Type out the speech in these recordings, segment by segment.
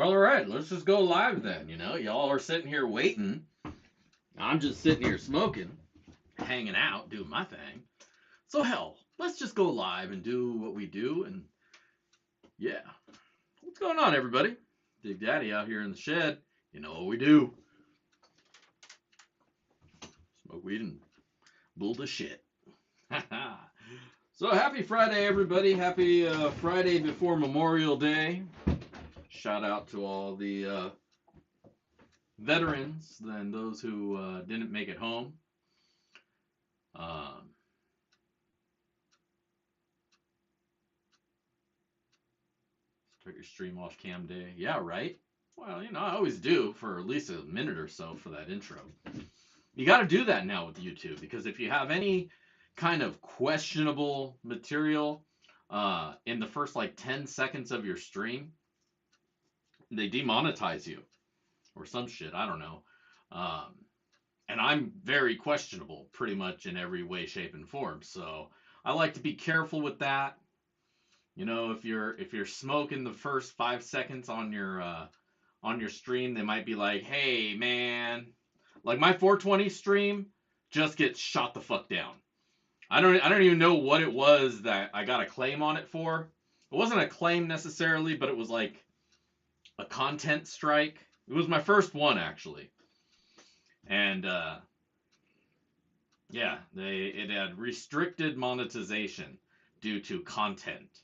Well, all right, let's just go live then. You know, y'all are sitting here waiting. I'm just sitting here smoking, hanging out, doing my thing. So hell, let's just go live and do what we do. And yeah, what's going on, everybody? Big Daddy out here in the shed. You know what we do? Smoke weed and bull the shit. So happy Friday, everybody! Happy Friday before Memorial Day. Shout out to all the veterans and those who didn't make it home. Um, Start your stream off cam day. Yeah, right. Well, you know, I always do for at least a minute or so for that intro. You got to do that now with YouTube because if you have any kind of questionable material in the first like 10 seconds of your stream, they demonetize you or some shit. I don't know. Um, and I'm very questionable pretty much in every way, shape, and form. So I like to be careful with that. You know, if you're smoking the first 5 seconds on your stream, they might be like, "Hey, man," like my 420 stream just gets shot the fuck down. I don't even know what it was that I got a claim on it for. It wasn't a claim necessarily, but it was like a content strike. It was my first one actually, and yeah, it had restricted monetization due to content.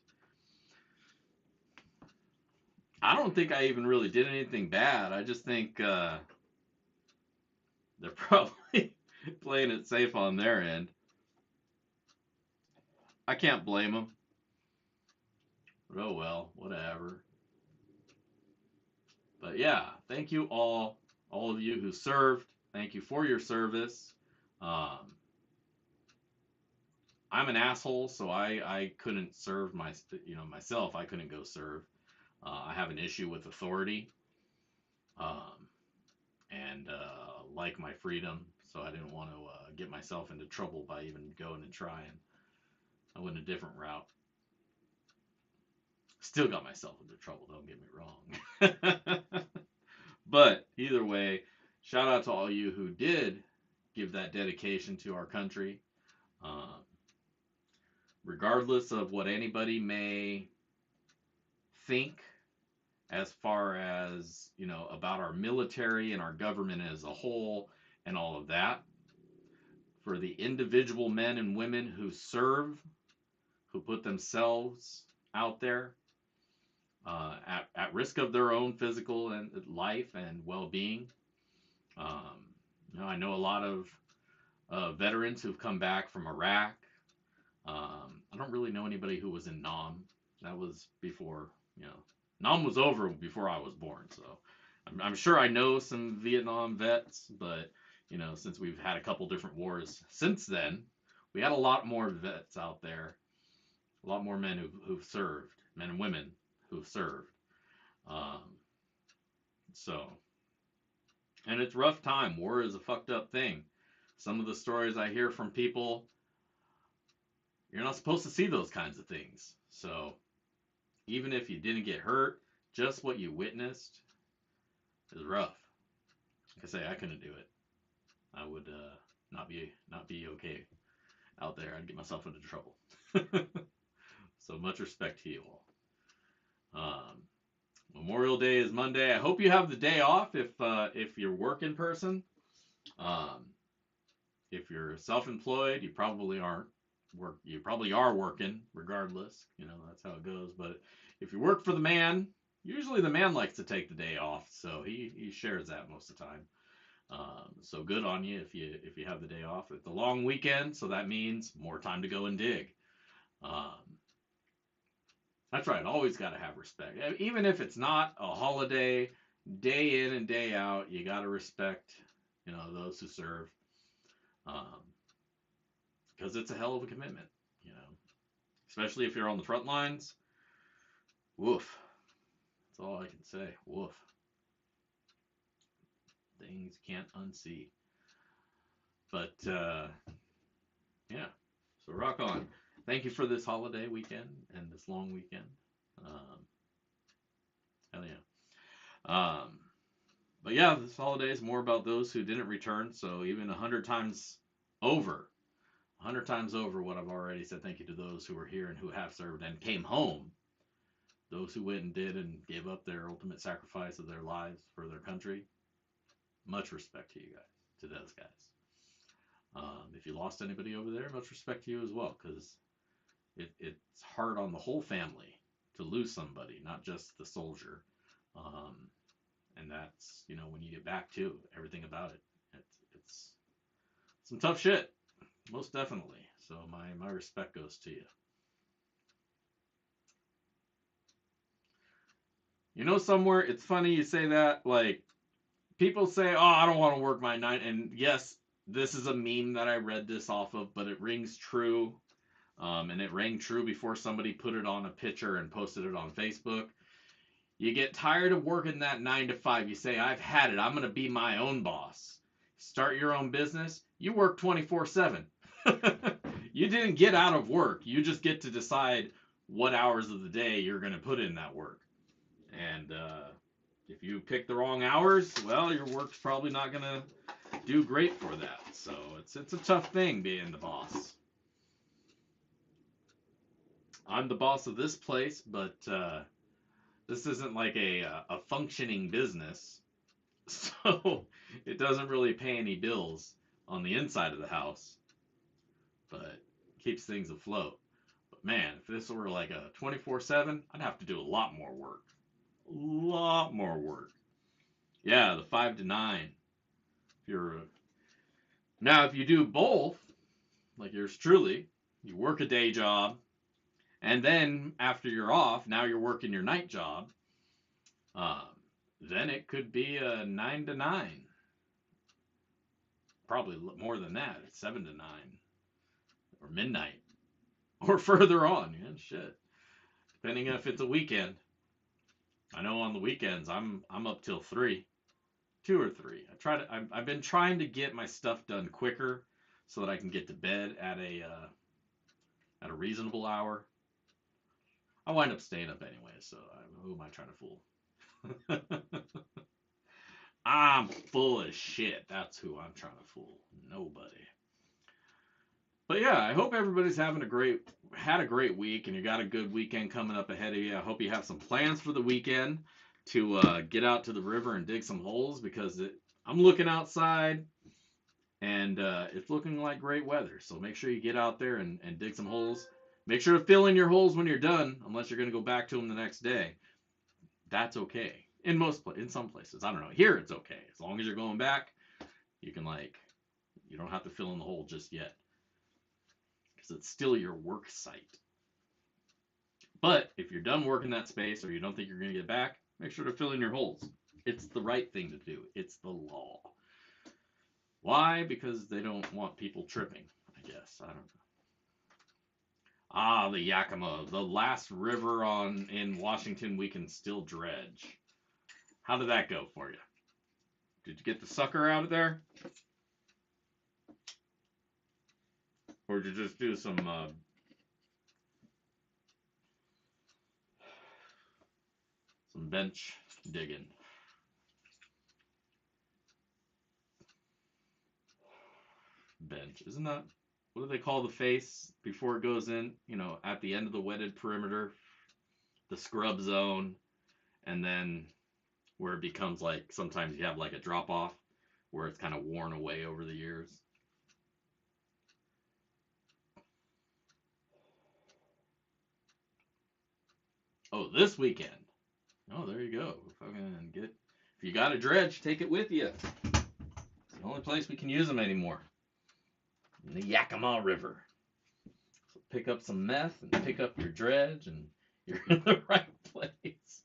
I don't think I even really did anything bad. I just think they're probably playing it safe on their end. I can't blame them. But oh well, whatever. But yeah, thank you all of you who served. Thank you for your service. Um, I'm an asshole, so I couldn't serve myself. I couldn't go serve. I have an issue with authority, um, and like my freedom, so I didn't want to get myself into trouble by even going and trying. I went a different route. Still got myself into trouble, don't get me wrong. But either way, shout out to all you who did give that dedication to our country. Um, Regardless of what anybody may think as far as, you know, about our military and our government as a whole and all of that, for the individual men and women who serve, who put themselves out there at risk of their own physical and life and well-being. Um, I know a lot of veterans who've come back from Iraq. I don't really know anybody who was in Nam. That was before, Nam was over before I was born. So I'm sure I know some Vietnam vets, but, since we've had a couple different wars since then, we had a lot more vets out there, a lot more men who've served, men and women who've served. Um, so, and it's rough time. War is a fucked up thing. Some of the stories I hear from people, you're not supposed to see those kinds of things. So, even if you didn't get hurt, just what you witnessed is rough. Like I say, I couldn't do it. I would not be okay out there. I'd get myself into trouble. So much respect to you all. Memorial Day is Monday. I hope you have the day off if you're working person. If you're self-employed, you probably aren't. You probably are working regardless. That's how it goes. But if you work for the man, usually the man likes to take the day off, so he shares that most of the time. So good on you if you have the day off. It's a long weekend, so that means more time to go and dig. That's right. Always got to have respect, even if it's not a holiday. Day in and day out, you got to respect those who serve. Because it's a hell of a commitment, especially if you're on the front lines. Woof. That's all I can say. Woof. Things can't unsee. But, yeah. So rock on. Thank you for this holiday weekend and this long weekend. Hell yeah. Um, but yeah, this holiday is more about those who didn't return. So even 100 times over, 100 times over what I've already said thank you to those who were here and who have served and came home. Those who went and did and gave up their ultimate sacrifice of their lives for their country. Much respect to you guys, to those guys. If you lost anybody over there, much respect to you as well, because it's hard on the whole family to lose somebody, not just the soldier. Um, and that's, when you get back to everything about it, it's some tough shit, most definitely. So my respect goes to you. Somewhere it's funny you say that. Like, people say, "Oh, I don't want to work my night," and yes, this is a meme that I read this off of, but it rings true. And it rang true before somebody put it on a picture and posted it on Facebook. You get tired of working that 9 to 5. You say, "I've had it. I'm going to be my own boss." Start your own business. You work 24/7. You didn't get out of work. You just get to decide what hours of the day you're going to put in that work. And if you pick the wrong hours, well, your work's probably not going to do great for that. So it's a tough thing being the boss. I'm the boss of this place, but this isn't like a functioning business, so it doesn't really pay any bills on the inside of the house, but keeps things afloat. But man, if this were like a 24/7, I'd have to do a lot more work. A lot more work. Yeah, the 5 to 9. If you're Now, if you do both, like yours truly, you work a day job, and then after you're off, now you're working your night job. Um, then it could be a 9 to 9, probably more than that. It's 7 to 9 or midnight or further on. Yeah, shit. Depending if it's a weekend. I know on the weekends I'm up till 3, 2 or 3. I've been trying to get my stuff done quicker so that I can get to bed at a reasonable hour. I wind up staying up anyway, so who am I trying to fool? I'm full of shit. That's who I'm trying to fool. Nobody. But yeah, I hope everybody's had a great week, and you got a good weekend coming up ahead of you. I hope you have some plans for the weekend to get out to the river and dig some holes, because I'm looking outside and it's looking like great weather. So make sure you get out there and dig some holes. Make sure to fill in your holes when you're done, unless you're going to go back to them the next day. That's okay. In some places, I don't know. Here it's okay as long as you're going back. You can you don't have to fill in the hole just yet, because it's still your work site. But if you're done working that space, or you don't think you're going to get back, make sure to fill in your holes. It's the right thing to do. It's the law. Why? Because they don't want people tripping, I guess. I don't know. Ah, the Yakima, the last river in Washington we can still dredge. How did that go for you? Did you get the sucker out of there? Or did you just do some bench digging? Bench. Isn't that, what do they call the face before it goes in? At the end of the wetted perimeter, the scrub zone, and then where it becomes like, sometimes you have like a drop off where it's kind of worn away over the years. Oh, this weekend. Oh, there you go. If you got a dredge, take it with you. It's the only place we can use them anymore. In the Yakima River. So pick up some meth and pick up your dredge, and you're in the right place.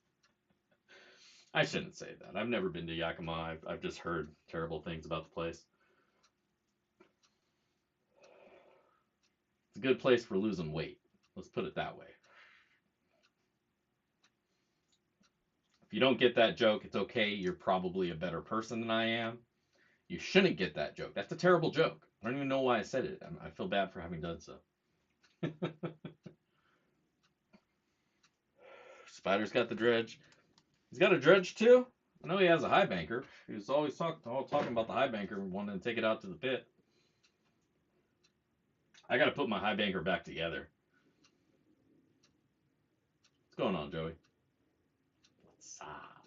I shouldn't say that. I've never been to Yakima. I've just heard terrible things about the place. It's a good place for losing weight. Let's put it that way. If you don't get that joke, it's okay. You're probably a better person than I am. You shouldn't get that joke. That's a terrible joke. I don't even know why I said it. I feel bad for having done so. Spider's got the dredge. He's got a dredge too? I know he has a high banker. He was always talking about the high banker and wanting to take it out to the pit. I got to put my high banker back together. What's going on, Joey? What's up?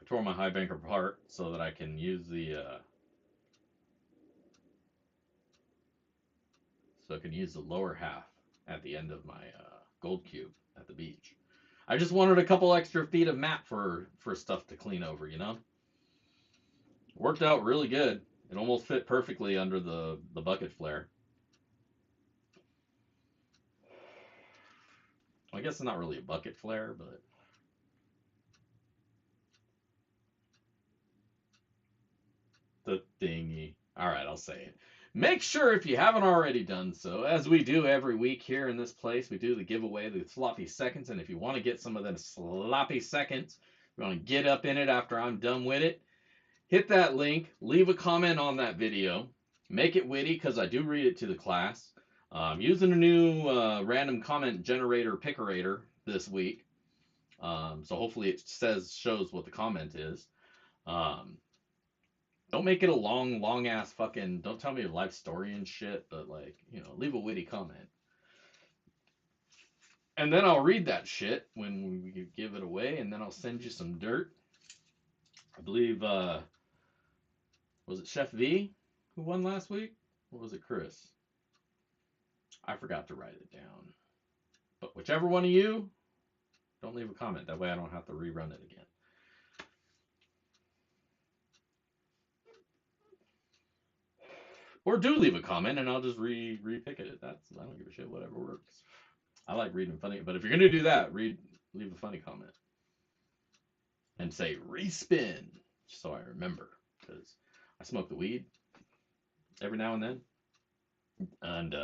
I tore my high banker apart so that I can use the lower half at the end of my gold cube at the beach. I just wanted a couple extra feet of mat for stuff to clean over, you know. Worked out really good. It almost fit perfectly under the bucket flare. I guess it's not really a bucket flare, but the thingy. All right, I'll say it. Make sure if you haven't already done so, as we do every week here in this place, we do the giveaway, the sloppy seconds. And if you want to get some of them sloppy seconds, you want to get up in it after I'm done with it, hit that link, leave a comment on that video, make it witty because I do read it to the class. I'm using a new random comment generator pickerator this week. So hopefully it shows what the comment is. Don't make it a long ass fucking. Don't tell me your life story and shit, but like, leave a witty comment. And then I'll read that shit when we give it away, and then I'll send you some dirt. I believe, was it Chef V who won last week? Or was it Chris? I forgot to write it down. But whichever one of you, don't leave a comment. That way I don't have to rerun it again. Or do leave a comment and I'll just re-pick it. I don't give a shit. Whatever works. I like reading funny, but if you're gonna do that, leave a funny comment and say respin, so I remember, because I smoke the weed every now and then, and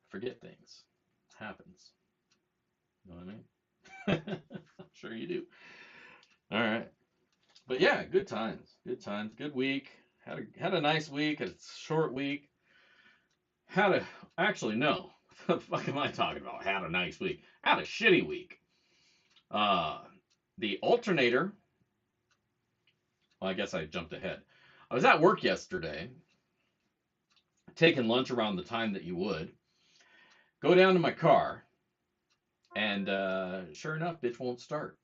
forget things. It happens. You know what I mean? I'm sure you do. All right, but yeah, good times, good week. Had a nice week. A short week. Actually no. What the fuck am I talking about? Had a nice week. Had a shitty week. The alternator. Well, I guess I jumped ahead. I was at work yesterday, taking lunch around the time that you would. Go down to my car, and sure enough, bitch won't start.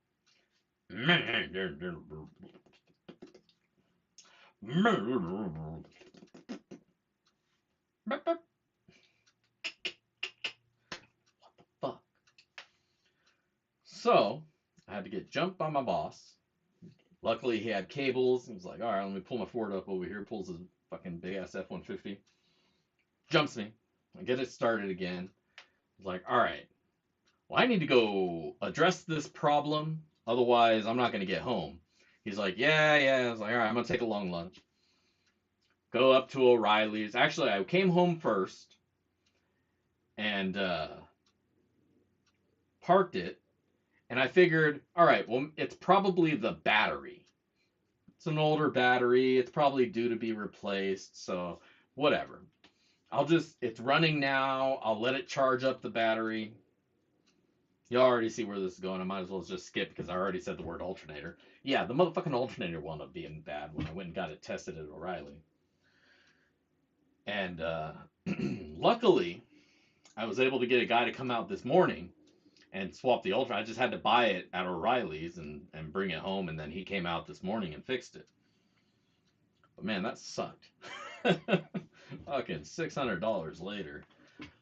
Fuck. So I had to get jumped by my boss. Luckily, he had cables. He was like, all right, let me pull my Ford up over here. Pulls his fucking big ass F-150. Jumps me. I get it started again. He's like, all right, well, I need to go address this problem. Otherwise, I'm not going to get home. He's like, yeah. I was like, all right, I'm going to take a long lunch. Go up to O'Reilly's. Actually, I came home first and parked it. And I figured, all right, well, it's probably the battery. It's an older battery. It's probably due to be replaced. So whatever. It's running now. I'll let it charge up the battery. You already see where this is going. I might as well just skip because I already said the word alternator. Yeah, the motherfucking alternator wound up being bad when I went and got it tested at O'Reilly. And luckily, I was able to get a guy to come out this morning and swap the alternator. I just had to buy it at O'Reilly's and bring it home, and then he came out this morning and fixed it. But man, that sucked. Fucking $600 later.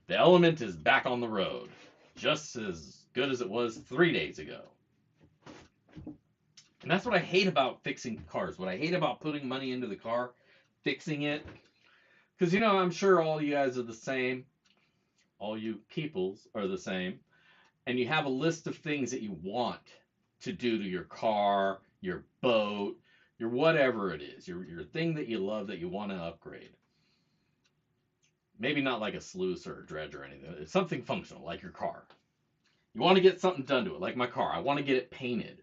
The Element is back on the road. Just as good as it was 3 days ago. And that's what I hate about fixing cars. What I hate about putting money into the car, fixing it. Because, I'm sure all you guys are the same. All you peoples are the same. And you have a list of things that you want to do to your car, your boat, your whatever it is. Your thing that you love that you want to upgrade. Maybe not like a sluice or a dredge or anything. It's something functional, like your car. You want to get something done to it, like my car. I want to get it painted.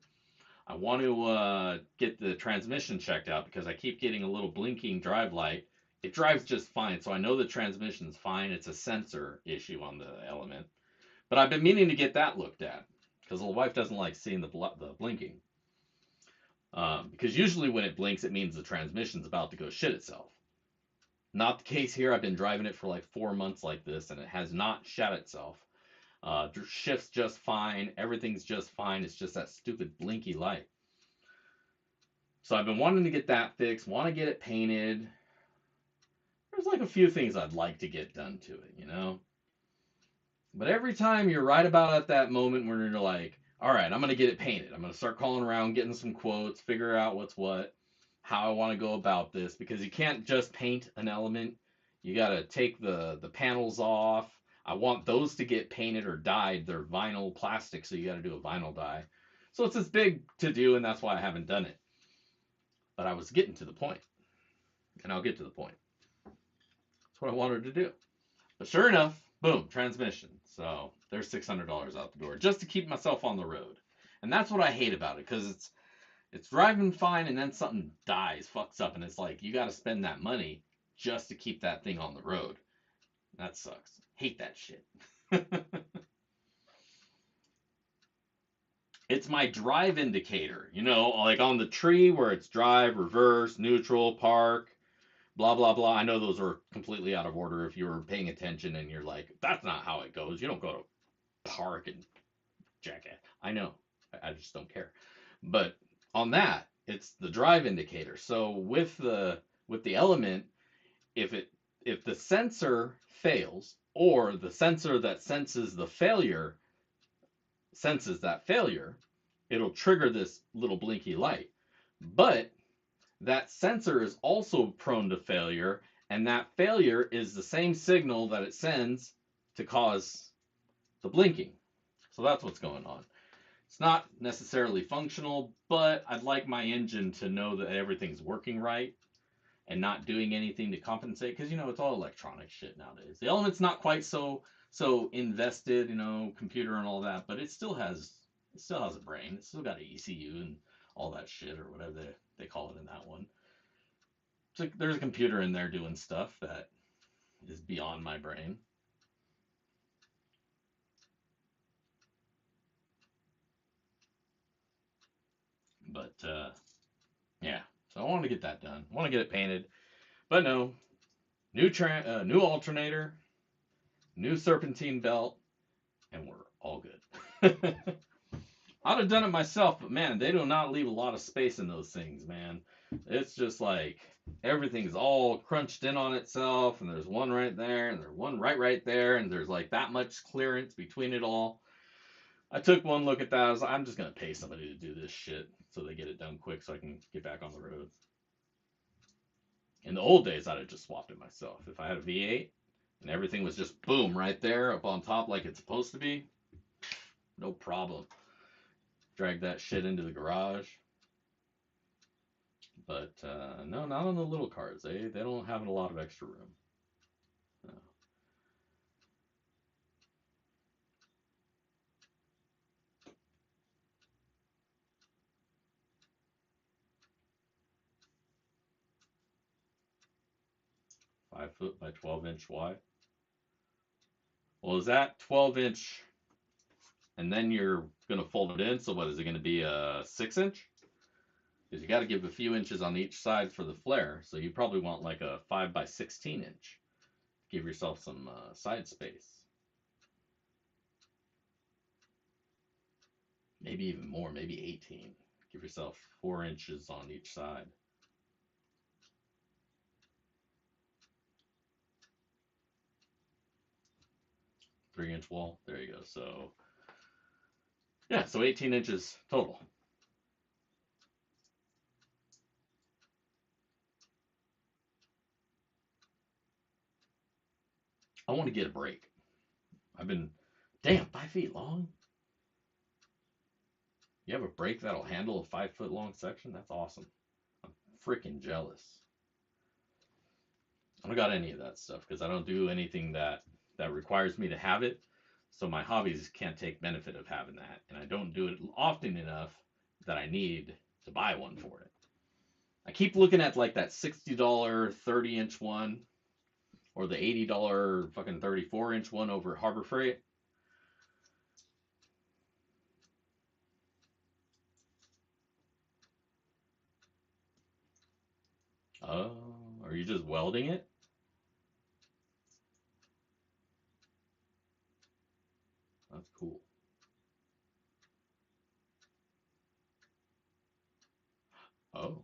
I want to get the transmission checked out because I keep getting a little blinking drive light. It drives just fine, so I know the transmission's fine. It's a sensor issue on the Element. But I've been meaning to get that looked at because the wife doesn't like seeing the blinking. Because usually when it blinks, it means the transmission's about to go shit itself. Not the case here. I've been driving it for like 4 months like this, and it has not shat itself. Shifts just fine. Everything's just fine. It's just that stupid blinky light. So I've been wanting to get that fixed. Want to get it painted. There's like a few things I'd like to get done to it, you know. But every time you're right about at that moment where you're like, all right, I'm gonna get it painted. I'm gonna start calling around, getting some quotes, figure out what's what, how I want to go about this, because you can't just paint an element. You gotta take the panels off. I want those to get painted or dyed. They're vinyl plastic, so you gotta do a vinyl dye. So it's this big to do, and that's why I haven't done it. But I was getting to the point, and I'll get to the point. That's what I wanted to do. But sure enough, boom, transmission. So there's $600 out the door just to keep myself on the road. And that's what I hate about it, because it's driving fine and then something dies, fucks up, and it's like you got to spend that money just to keep that thing on the road. That sucks. Hate that shit. It's my drive indicator, you know, like on the tree where it's drive, reverse, neutral, park, blah blah blah. I know those are completely out of order if you were paying attention and you're like, that's not how it goes. You don't go to park and jackass. I know. I just don't care. But on that, it's the drive indicator. So with the element, if the sensor fails, or the sensor that senses the failure senses that failure, it'll trigger this little blinky light. But that sensor is also prone to failure, and that failure is the same signal that it sends to cause the blinking. So that's what's going on. It's not necessarily functional, but I'd like my engine to know that everything's working right and not doing anything to compensate, because you know it's all electronic shit nowadays. The element's not quite so invested, you know, computer and all that, but it still has a brain. It's still got an ECU and all that shit, or whatever they call it in that one. It's like there's a computer in there doing stuff that is beyond my brain. But yeah, so I want to get that done. I want to get it painted, but no, new alternator, new serpentine belt, and we're all good. I'd have done it myself, but man, they do not leave a lot of space in those things, man. It's just like everything's all crunched in on itself, and there's one right there, and there's one right there, and there's like that much clearance between it all. I took one look at that. I was like, I'm just gonna pay somebody to do this shit so they get it done quick so I can get back on the road. In the old days, I'd have just swapped it myself. If I had a V8 and everything was just boom right there up on top like it's supposed to be, no problem. Drag that shit into the garage. But no, not on the little cars. They don't have a lot of extra room. No. 5 foot by 12-inch wide. Well, is that 12-inch, and then you're gonna fold it in? So what is it gonna be, a 6-inch? Because you got to give a few inches on each side for the flare. So you probably want like a 5 by 16-inch. Give yourself some side space. Maybe even more, maybe 18. Give yourself 4 inches on each side. 3-inch wall. There you go. So yeah, so 18 inches total. I want to get a brake. I've been, damn, 5 feet long. You have a brake that'll handle a 5 foot long section? That's awesome. I'm freaking jealous. I don't got any of that stuff because I don't do anything that requires me to have it. So my hobbies can't take benefit of having that, and I don't do it often enough that I need to buy one for it. I keep looking at like that $60 30-inch one, or the $80 fucking 34-inch one over at Harbor Freight. Oh, are you just welding it? That's cool. Oh,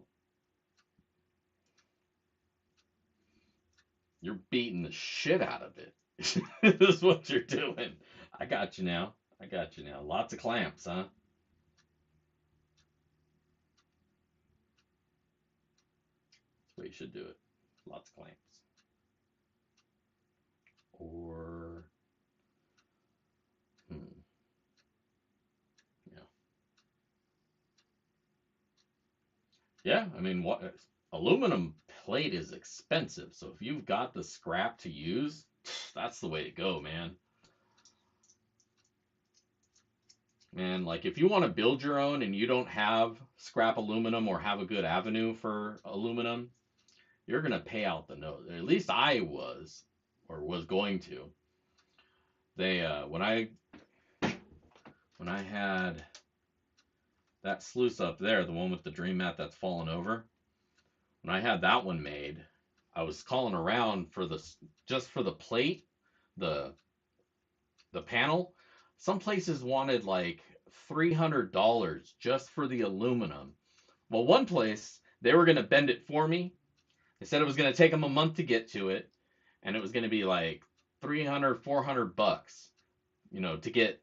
you're beating the shit out of it. This is what you're doing. I got you now. I got you now. Lots of clamps, huh? That's the way you should do it. Lots of clamps. Or, hmm, yeah. Yeah, I mean, what aluminum plate is expensive. So if you've got the scrap to use, that's the way to go, man. Man, like if you want to build your own and you don't have scrap aluminum or have a good avenue for aluminum, you're gonna pay out the nose. At least I was, or was going to. They when I had that sluice up there, the one with the dream mat that's fallen over, when I had that one made, I was calling around for the just for the plate, the the panel. Some places wanted like $300 just for the aluminum. Well, one place they were gonna bend it for me. They said it was gonna take them a month to get to it, and it was gonna be like 300, $400, to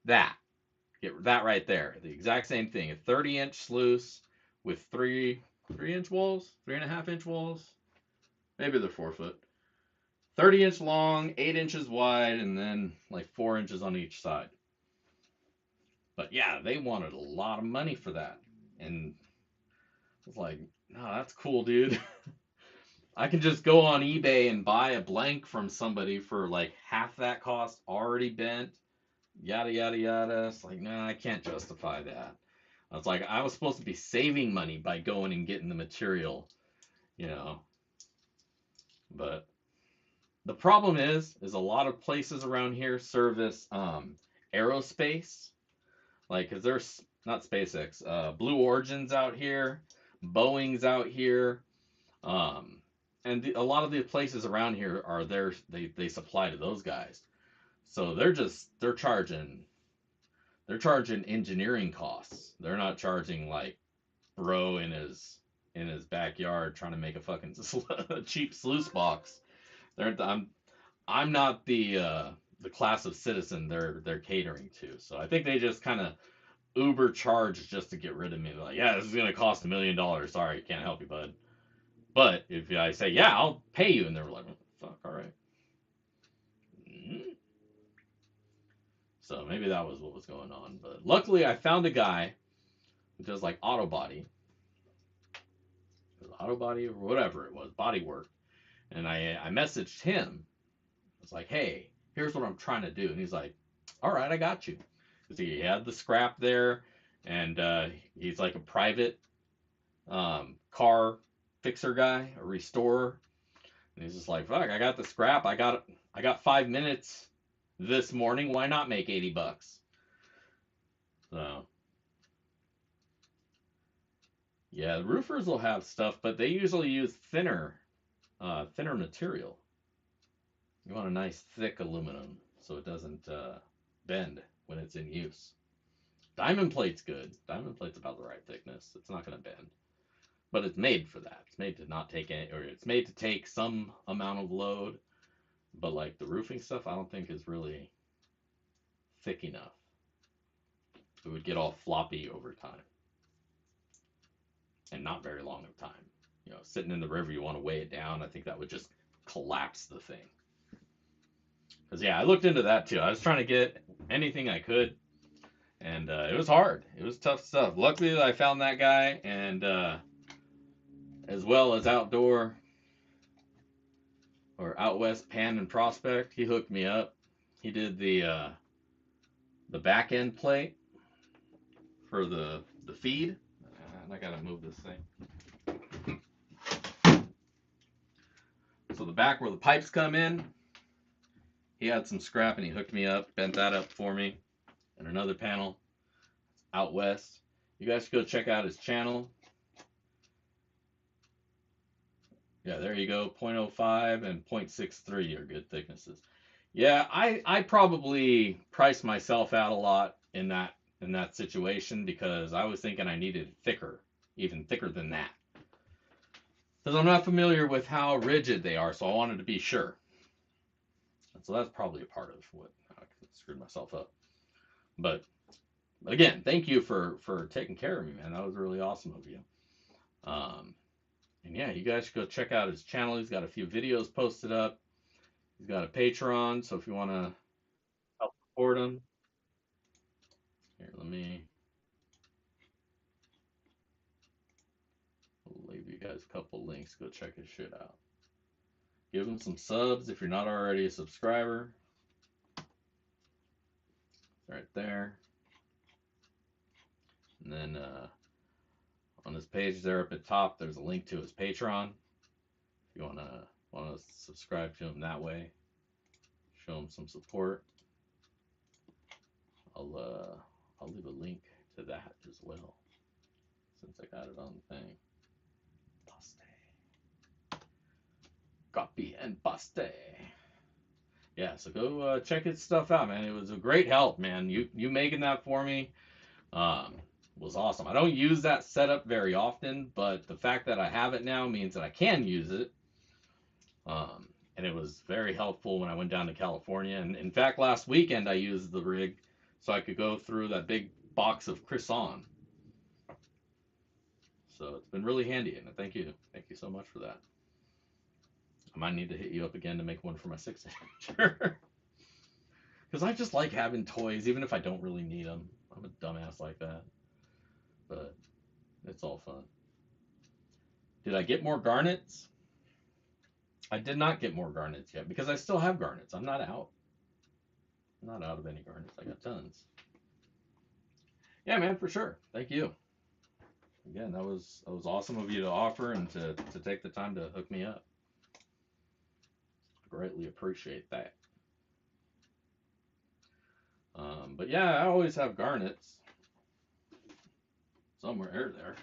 that. Get that right there. The exact same thing. A 30-inch sluice with 3-inch walls, 3.5-inch walls. Maybe they're 4 foot. 30-inch long, 8 inches wide, and then like 4 inches on each side. But yeah, they wanted a lot of money for that. And I was like, no, that's cool, dude. I can just go on eBay and buy a blank from somebody for like half that cost, already bent, yada, yada, yada. It's like, no, I can't justify that. I was like, I was supposed to be saving money by going and getting the material, you know. But the problem is a lot of places around here service aerospace, like, cause there's not SpaceX, Blue Origin's out here, Boeing's out here, and a lot of the places around here are there. They supply to those guys, so they're charging engineering costs. They're not charging like bro in his backyard trying to make a fucking cheap sluice box. I'm not the class of citizen they're catering to. So I think they just kind of Uber charge just to get rid of me. They're like, yeah, this is gonna cost $1 million. Sorry, can't help you, bud. But if I say, yeah, I'll pay you, and they're like, fuck, all right. Mm-hmm. So maybe that was what was going on. But luckily, I found a guy who does like auto body or whatever it was, body work. And I messaged him. I was like, hey, here's what I'm trying to do. And he's like, all right, I got you. Because he had the scrap there, and he's like a private car fixer guy, a restorer. And he's just like, fuck, I got the scrap. I got 5 minutes this morning. Why not make $80? So yeah, the roofers will have stuff, but they usually use thinner material. You want a nice thick aluminum so it doesn't bend when it's in use. Diamond plate's good. Diamond plate's about the right thickness. It's not going to bend, but it's made for that. It's made to not take any, or it's made to take some amount of load. But like the roofing stuff, I don't think is really thick enough. It would get all floppy over time, and not very long of time. Sitting in the river, you want to weigh it down. I think that would just collapse the thing. Because yeah, I looked into that too. I was trying to get anything I could, and it was hard. It was tough stuff. Luckily, I found that guy, and as well as outdoor or out west Pan and Prospect, he hooked me up. He did the back end plate for the feed. And I gotta move this thing. So the back where the pipes come in, he had some scrap and he hooked me up, bent that up for me, and another panel out west. You guys should go check out his channel. Yeah, there you go. 0.05 and 0.63 are good thicknesses. Yeah, I probably priced myself out a lot in that situation because I was thinking I needed thicker, even thicker than that. Because I'm not familiar with how rigid they are, so I wanted to be sure. And so that's probably a part of what I screwed myself up. But again, thank you for taking care of me, man. That was really awesome of you. Um, and yeah, you guys should go check out his channel. He's got a few videos posted up. He's got a Patreon, so if you want to help support him, here, let me leave you guys a couple links. Go check his shit out. Give him some subs if you're not already a subscriber. Right there. And then on his page there up at top, there's a link to his Patreon. If you wanna subscribe to him that way, show him some support. I'll leave a link to that as well since I got it on the thing. Paste. Copy and paste. Yeah, so go check his stuff out, man. It was a great help, man. You making that for me um, was awesome. I don't use that setup very often, but the fact that I have it now means that I can use it. Um, and it was very helpful when I went down to California. And in fact, last weekend I used the rig so I could go through that big box of Crisson. So it's been really handy, and thank you so much for that. I might need to hit you up again to make one for my 6-incher. Because I just like having toys, even if I don't really need them. I'm a dumbass like that. But it's all fun. Did I get more garnets? I did not get more garnets yet because I still have garnets. I'm not out. I'm not out of any garnets. I got tons. Yeah, man, for sure. Thank you. Again, that was awesome of you to offer and to take the time to hook me up. Greatly appreciate that. But yeah, I always have garnets somewhere there.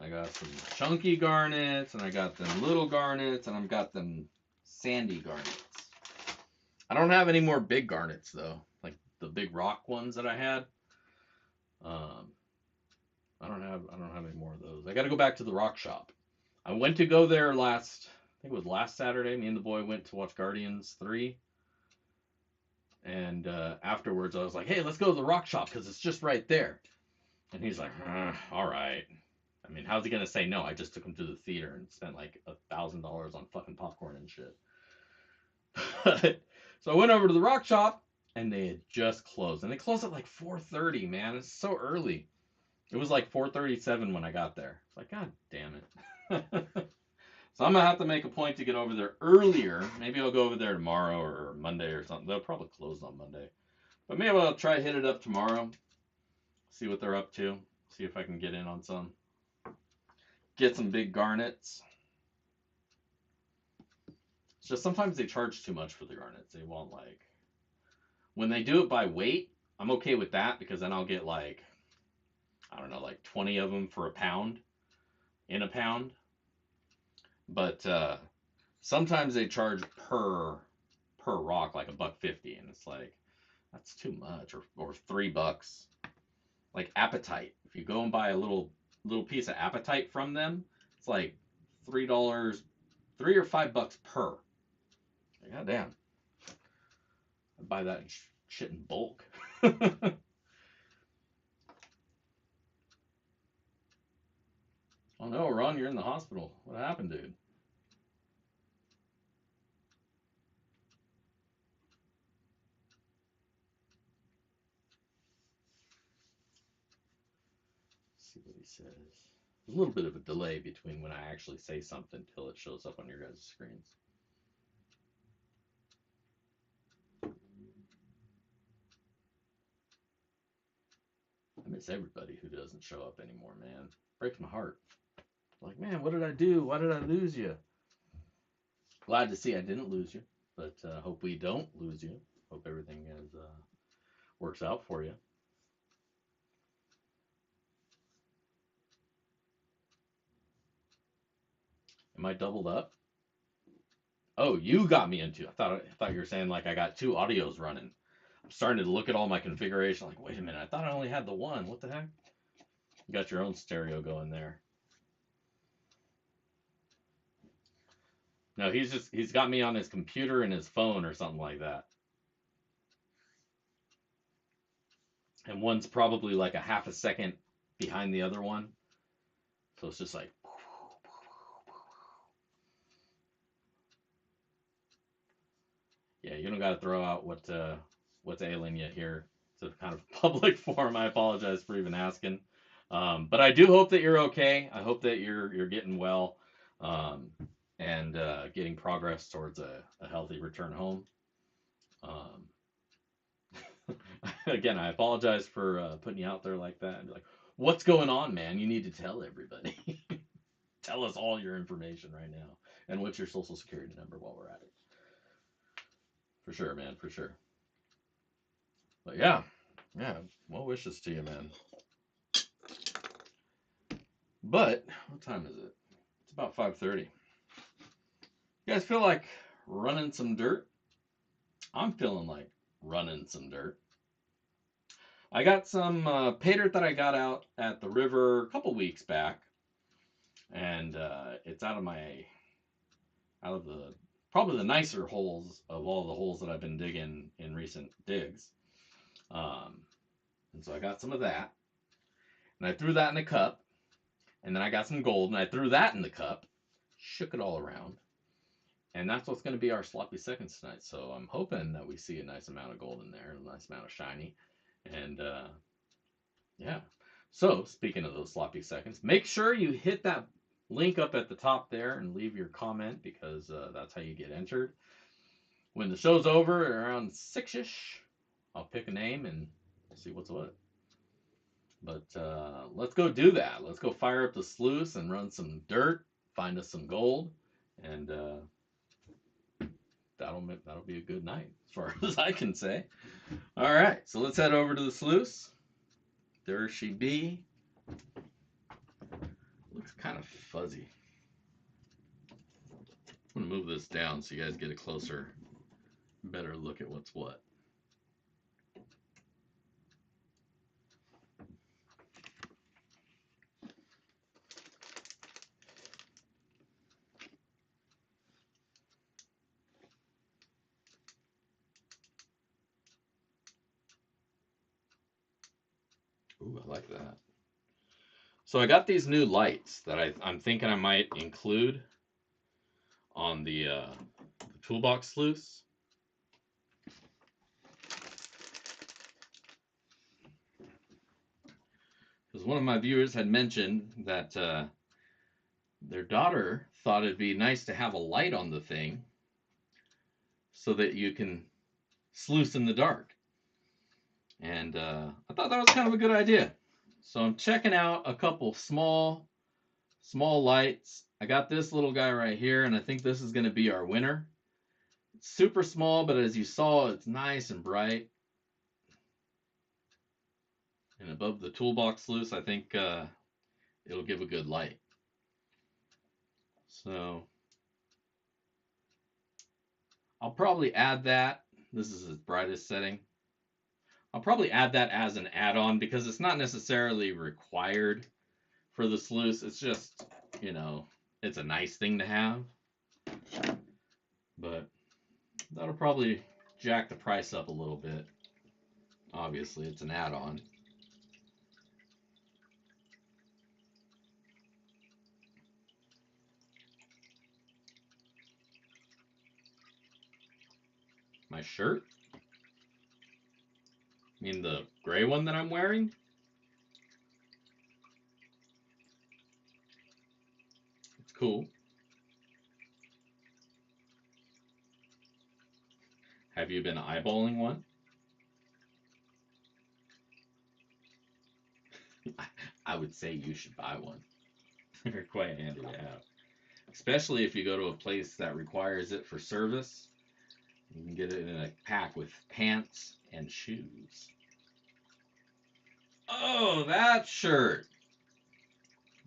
I got some chunky garnets, and I got them little garnets, and I've got them sandy garnets. I don't have any more big garnets though, like the big rock ones that I had. Um, I don't have any more of those. I got to go back to the rock shop. I went to go there I think it was last Saturday. Me and the boy went to watch Guardians 3. And afterwards, I was like, hey, let's go to the rock shop because it's just right there. And he's like, all right. I mean, how's he going to say no? I just took him to the theater and spent like $1,000 on fucking popcorn and shit. So I went over to the rock shop and they had just closed. And they closed at like 4:30, man. It's so early. It was like 4:37 when I got there. It's like, God damn it. So I'm gonna have to make a point to get over there earlier. Maybe I'll go over there tomorrow or Monday or something. They'll probably close on Monday, but maybe I'll try to hit it up tomorrow. See what they're up to. See if I can get in on some. Get some big garnets. It's just sometimes they charge too much for the garnets. They want like when they do it by weight. I'm okay with that because then I'll get like I don't know like 20 of them for a pound in a pound. But sometimes they charge per rock like $1.50, and it's like that's too much, or $3. Like Appetite, if you go and buy a little piece of Appetite from them, it's like $3, $3 or $5 per. God damn, I buy that shit in bulk. Oh no, Ron, you're in the hospital. What happened, dude? Let's see what he says. There's a little bit of a delay between when I actually say something till it shows up on your guys' screens. I miss everybody who doesn't show up anymore, man. Breaks my heart. Like, man, what did I do? Why did I lose you? Glad to see I didn't lose you, but hope we don't lose you. Hope everything works out for you. Am I doubled up? Oh, you got me into. I thought you were saying like I got two audios running. I'm starting to look at all my configuration. Like, wait a minute, I thought I only had the one. What the heck? You got your own stereo going there. No, he's got me on his computer and his phone or something like that. And one's probably like a half a second behind the other one. So it's just like, yeah, you don't got to throw out what's ailing you here. It's a kind of public forum. I apologize for even asking, but I do hope that you're okay. I hope that you're getting well, um, and getting progress towards a healthy return home. Um, Again, I apologize for putting you out there like that. And be like, what's going on, man? You need to tell everybody. Tell us all your information right now, and what's your social security number while we're at it. For sure, man. For sure. But yeah, yeah. Well wishes to you, man. But what time is it? It's about 5:30. You guys feel like running some dirt? I'm feeling like running some dirt. I got some pay dirt that I got out at the river a couple weeks back, and it's out of the probably the nicer holes of all the holes that I've been digging in recent digs. Um, and so I got some of that, and I threw that in the cup, and then I got some gold, and I threw that in the cup, shook it all around, and that's what's going to be our sloppy seconds tonight. So I'm hoping that we see a nice amount of gold in there, a nice amount of shiny, and yeah. So speaking of those sloppy seconds, make sure you hit that link up at the top there and leave your comment because that's how you get entered. When the show's over around 6ish, I'll pick a name and see what's what. But let's go do that. Let's go fire up the sluice and run some dirt, find us some gold, and that'll be a good night as far as I can say. All right, so let's head over to the sluice. There she be. Looks kind of fuzzy. I'm gonna move this down so you guys get a closer, better look at what's what. Ooh, I like that. So I got these new lights that I'm thinking I might include on the toolbox sluice. Because one of my viewers had mentioned that their daughter thought it'd be nice to have a light on the thing so that you can sluice in the dark. And I thought that was kind of a good idea. So I'm checking out a couple small lights. I got this little guy right here, and I think this is going to be our winner. It's super small, but as you saw, it's nice and bright. And above the toolbox sluice, I think it'll give a good light. So I'll probably add that. This is its brightest setting. I'll probably add that as an add-on because it's not necessarily required for the sluice. It's just, it's a nice thing to have. But that'll probably jack the price up a little bit. Obviously, it's an add-on. My shirt? You mean the gray one that I'm wearing? It's cool. Have you been eyeballing one? I would say you should buy one. They're quite handy to have. Especially if you go to a place that requires it for service. You can get it in a pack with pants and shoes. Oh, that shirt.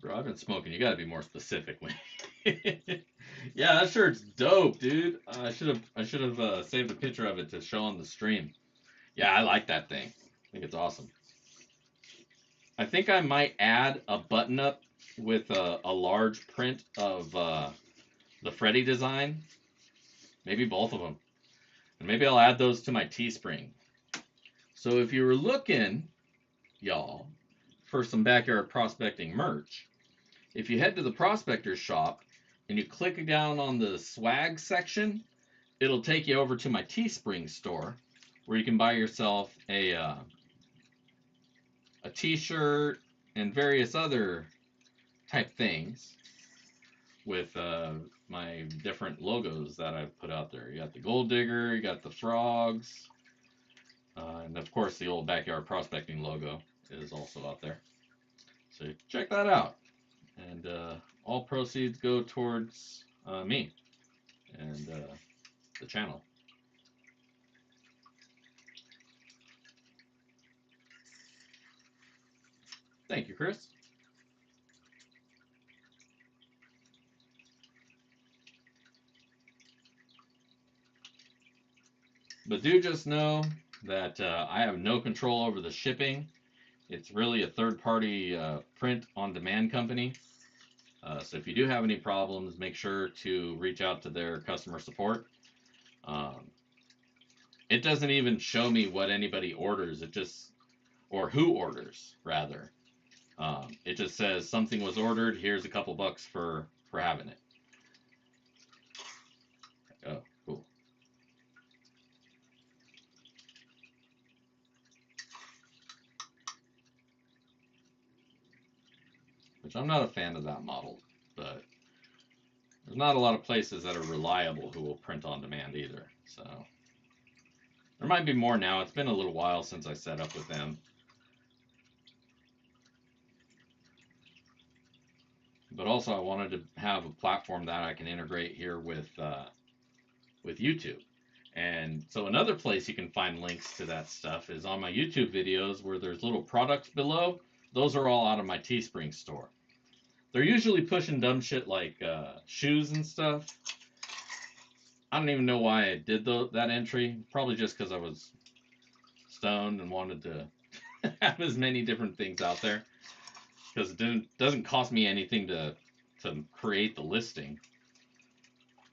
Bro, I've been smoking. You gotta be more specific. Yeah, that shirt's dope, dude. I should have saved a picture of it to show on the stream. Yeah, I like that thing. I think it's awesome. I think I might add a button up with a large print of the Freddy design. Maybe both of them. And maybe I'll add those to my Teespring. So if you were looking, y'all, for some backyard prospecting merch, if you head to the prospector's shop and you click down on the swag section, it'll take you over to my Teespring store where you can buy yourself a t-shirt and various other type things with my different logos that I've put out there. You got the gold digger, you got the frogs, and of course the old backyard prospecting logo is also out there. So check that out. And all proceeds go towards me and the channel. Thank you, Chris. But do just know that I have no control over the shipping. It's really a third-party print-on-demand company. So if you do have any problems, make sure to reach out to their customer support. It doesn't even show me what anybody orders. Or who orders, rather. It just says something was ordered. Here's a couple bucks for having it. Oh, cool. Which I'm not a fan of that model, but there's not a lot of places that are reliable who will print on demand either. So there might be more now. It's been a little while since I set up with them. But also I wanted to have a platform that I can integrate here with YouTube. And so another place you can find links to that stuff is on my YouTube videos where there's little products below. Those are all out of my Teespring store. They're usually pushing dumb shit like shoes and stuff. I don't even know why I did that entry. Probably just because I was stoned and wanted to have as many different things out there. Because it doesn't cost me anything to create the listing.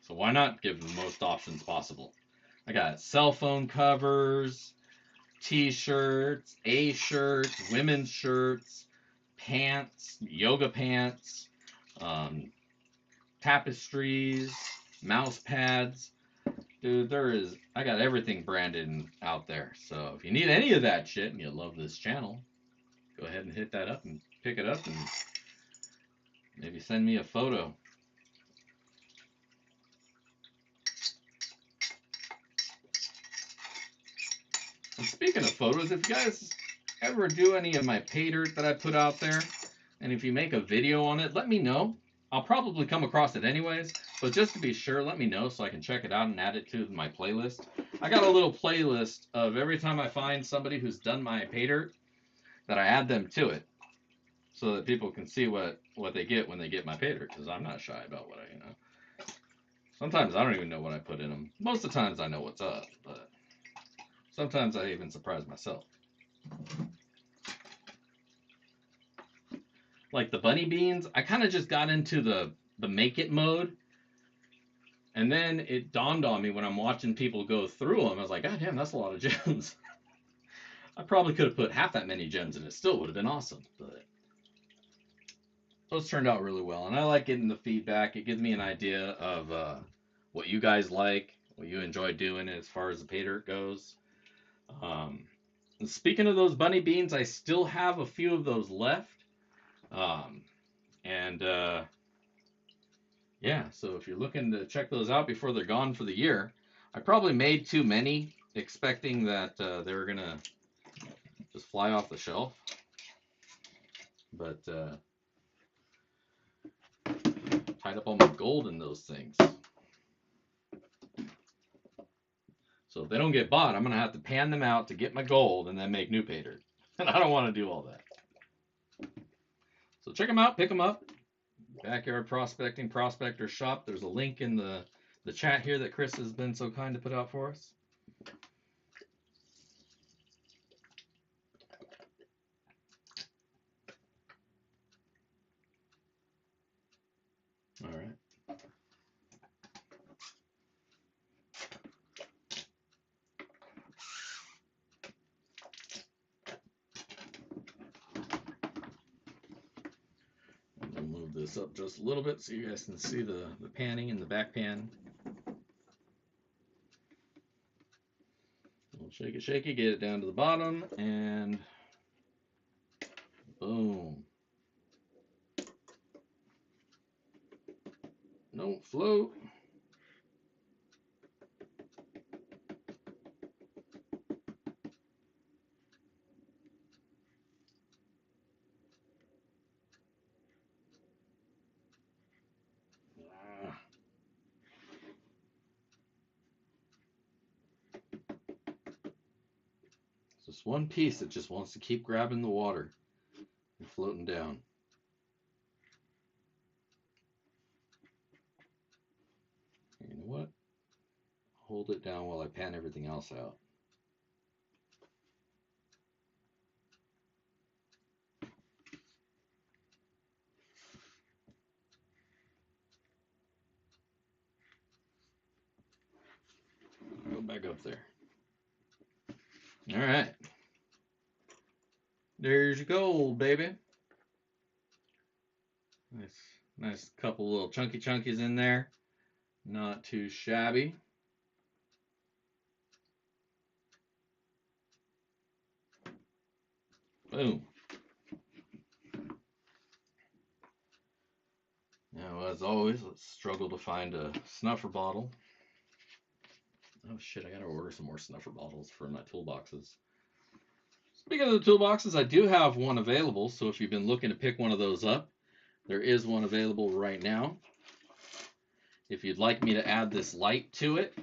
So why not give the most options possible? I got cell phone covers, t-shirts, A-shirts, women's shirts, pants, yoga pants, tapestries, mouse pads. Dude, I got everything branded out there. So if you need any of that shit and you love this channel, go ahead and hit that up and pick it up and maybe send me a photo. And speaking of photos, if you guys ever do any of my pay dirt that I put out there, and if you make a video on it, let me know. I'll probably come across it anyways, but just to be sure, let me know so I can check it out and add it to my playlist. I got a little playlist of every time I find somebody who's done my pay dirt, that I add them to it, so that people can see what they get when they get my pay dirt, because I'm not shy about what Sometimes I don't even know what I put in them. Most of the times I know what's up, but sometimes I even surprise myself. Like the bunny beans, I kind of just got into the make it mode. And then it dawned on me when I'm watching people go through them. I was like, God damn, that's a lot of gems. I probably could have put half that many gems and it still would have been awesome. But those turned out really well. And I like getting the feedback. It gives me an idea of what you guys like, what you enjoy doing as far as the pay dirt goes. And speaking of those bunny beans, I still have a few of those left. Yeah, so if you're looking to check those out before they're gone for the year, I probably made too many, expecting that they were gonna just fly off the shelf. But tied up all my gold in those things. So if they don't get bought, I'm gonna have to pan them out to get my gold and then make new pay dirt. And I don't want to do all that. So check them out, pick them up. Backyard Prospecting Prospector Shop. There's a link in the chat here that Chris has been so kind to put out for us. All right. We'll move this up just a little bit so you guys can see the panning in the back pan. We'll shake it, get it down to the bottom, and boom. Don't float. It's just one piece that just wants to keep grabbing the water and floating down. You know what? Hold it down while I pan everything else out. Go back up there. All right. There's your gold, baby. Nice couple little chunkies in there. Not too shabby. Boom. Now, as always, let's struggle to find a snuffer bottle. Oh shit, I gotta order some more snuffer bottles for my toolboxes. Speaking of the toolboxes, I do have one available, so if you've been looking to pick one of those up, there is one available right now. If you'd like me to add this light to it,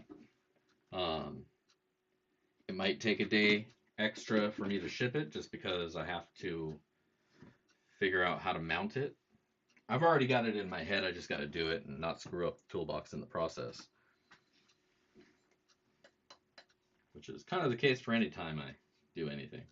it might take a day extra for me to ship it just because I have to figure out how to mount it. I've already got it in my head, I just got to do it and not screw up the toolbox in the process. Which is kind of the case for any time I do anything.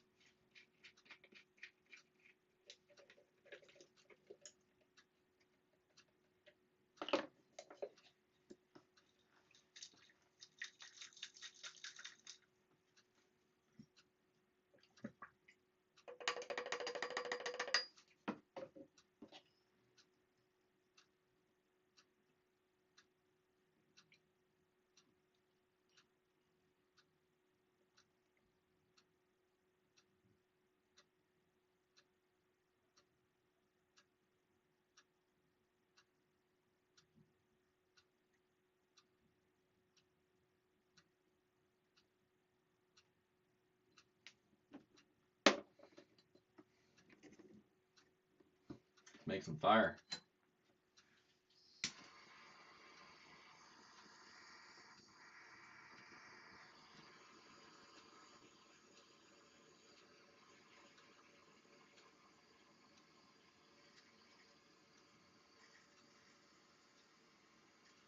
Make some fire.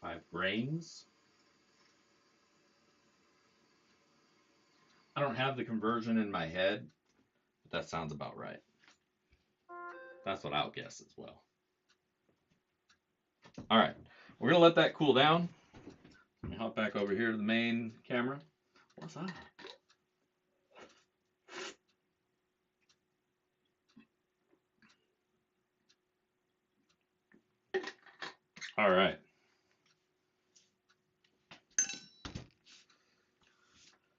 Five grains. I don't have the conversion in my head, but that sounds about right. That's what I'll guess as well. All right, we're gonna let that cool down. Let me hop back over here to the main camera. What's that? All right.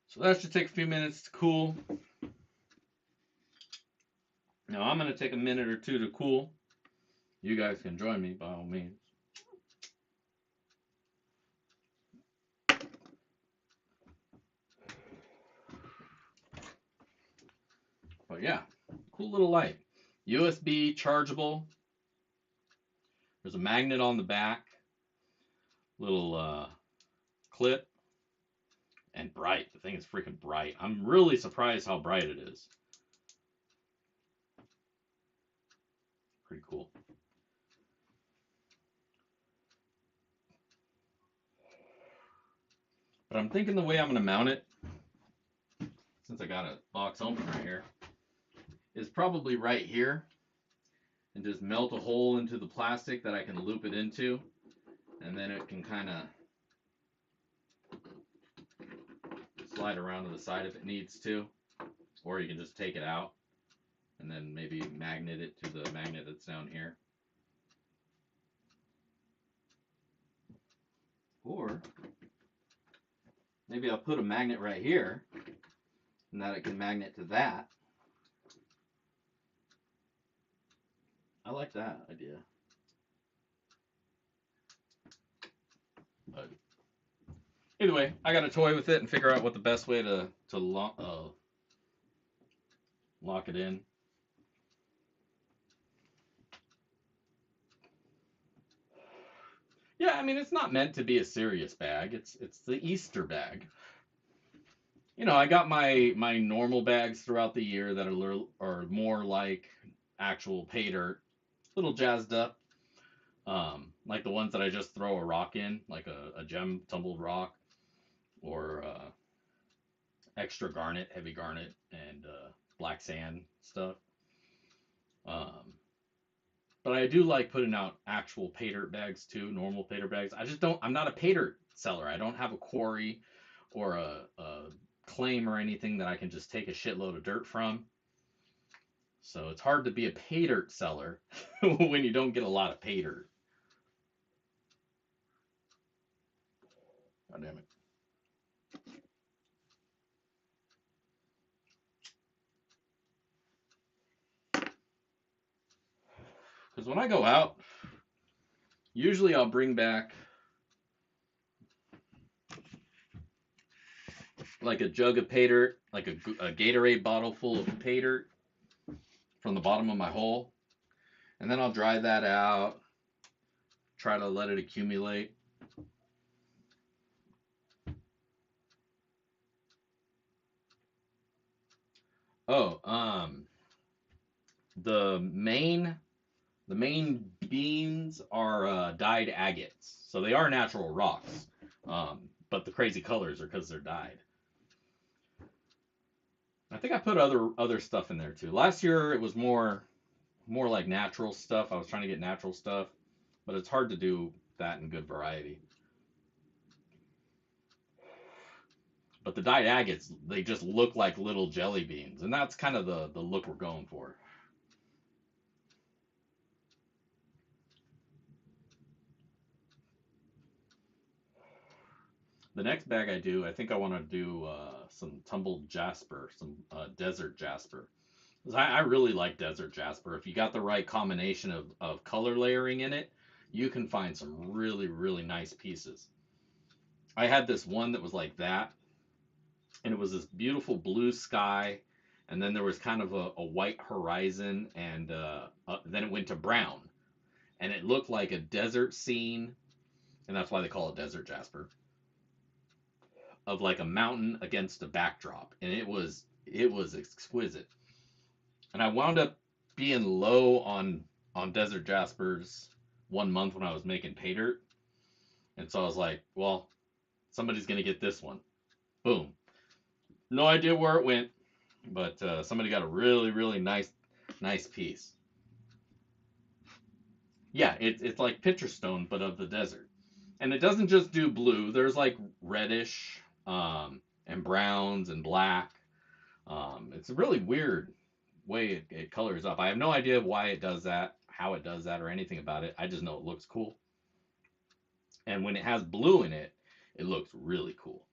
So that should take a few minutes to cool. Now I'm going to take a minute or two to cool. You guys can join me by all means. But yeah, cool little light. USB chargeable. There's a magnet on the back. Little clip. And bright. The thing is freaking bright. I'm really surprised how bright it is. pretty cool. But I'm thinking the way I'm going to mount it, since I got a box open right here, is probably right here, and just melt a hole into the plastic that I can loop it into, and then it can kind of slide around to the side if it needs to, or you can just take it out and then maybe magnet it to the magnet that's down here. Or maybe I'll put a magnet right here and that it can magnet to that. I like that idea. But either way, I got to toy with it and figure out what the best way to lock it in. Yeah, I mean, it's not meant to be a serious bag. It's the Easter bag. You know, I got my normal bags throughout the year that are more like actual pay dirt, little jazzed up, like the ones that I just throw a rock in, like a gem tumbled rock, or extra garnet, heavy garnet, and black sand stuff. Um, but I do like putting out actual pay dirt bags too, normal pay dirt bags. I just don't. I'm not a pay dirt seller. I don't have a quarry or a claim or anything that I can just take a shitload of dirt from. So it's hard to be a pay dirt seller when you don't get a lot of pay dirt. God damn it. Because when I go out, usually I'll bring back like a jug of pay dirt, like a Gatorade bottle full of pay dirt from the bottom of my hole. And then I'll dry that out, try to let it accumulate. Oh, the main beans are dyed agates, so they are natural rocks. But the crazy colors are because they're dyed. I think I put other stuff in there too. Last year it was more like natural stuff. I was trying to get natural stuff, but it's hard to do that in good variety. But the dyed agates, they just look like little jelly beans, and that's kind of the look we're going for. The next bag I do, I think I want to do some tumbled jasper, some desert jasper. 'Cause I really like desert jasper. If you got the right combination of color layering in it, you can find some really, really nice pieces. I had this one that was like that, and it was this beautiful blue sky, and then there was kind of a white horizon, and then it went to brown, and it looked like a desert scene, and that's why they call it desert jasper, of like a mountain against a backdrop, and it was exquisite. And I wound up being low on desert jaspers 1 month when I was making pay dirt, and so I was like, well, somebody's gonna get this one. Boom. No idea where it went, but somebody got a really really nice piece. Yeah, it's like pitcher stone, but of the desert. And it doesn't just do blue. There's like reddish, and browns and black. It's a really weird way it colors up. I have no idea why it does that, how it does that, or anything about it. I just know it looks cool. And when it has blue in it, it looks really cool.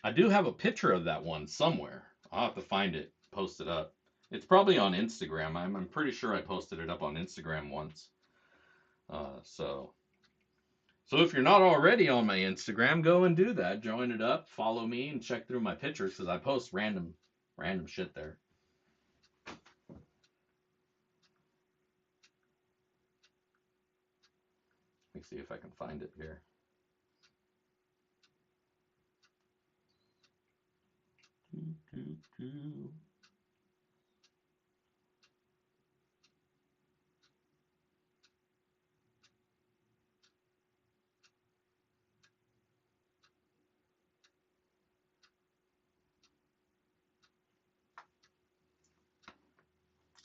I do have a picture of that one somewhere. I'll have to find it, post it up. It's probably on Instagram. I'm pretty sure I posted it up on Instagram once. So if you're not already on my Instagram, go and do that. Join it up, follow me, and check through my pictures because I post random shit there. Let me see if I can find it here.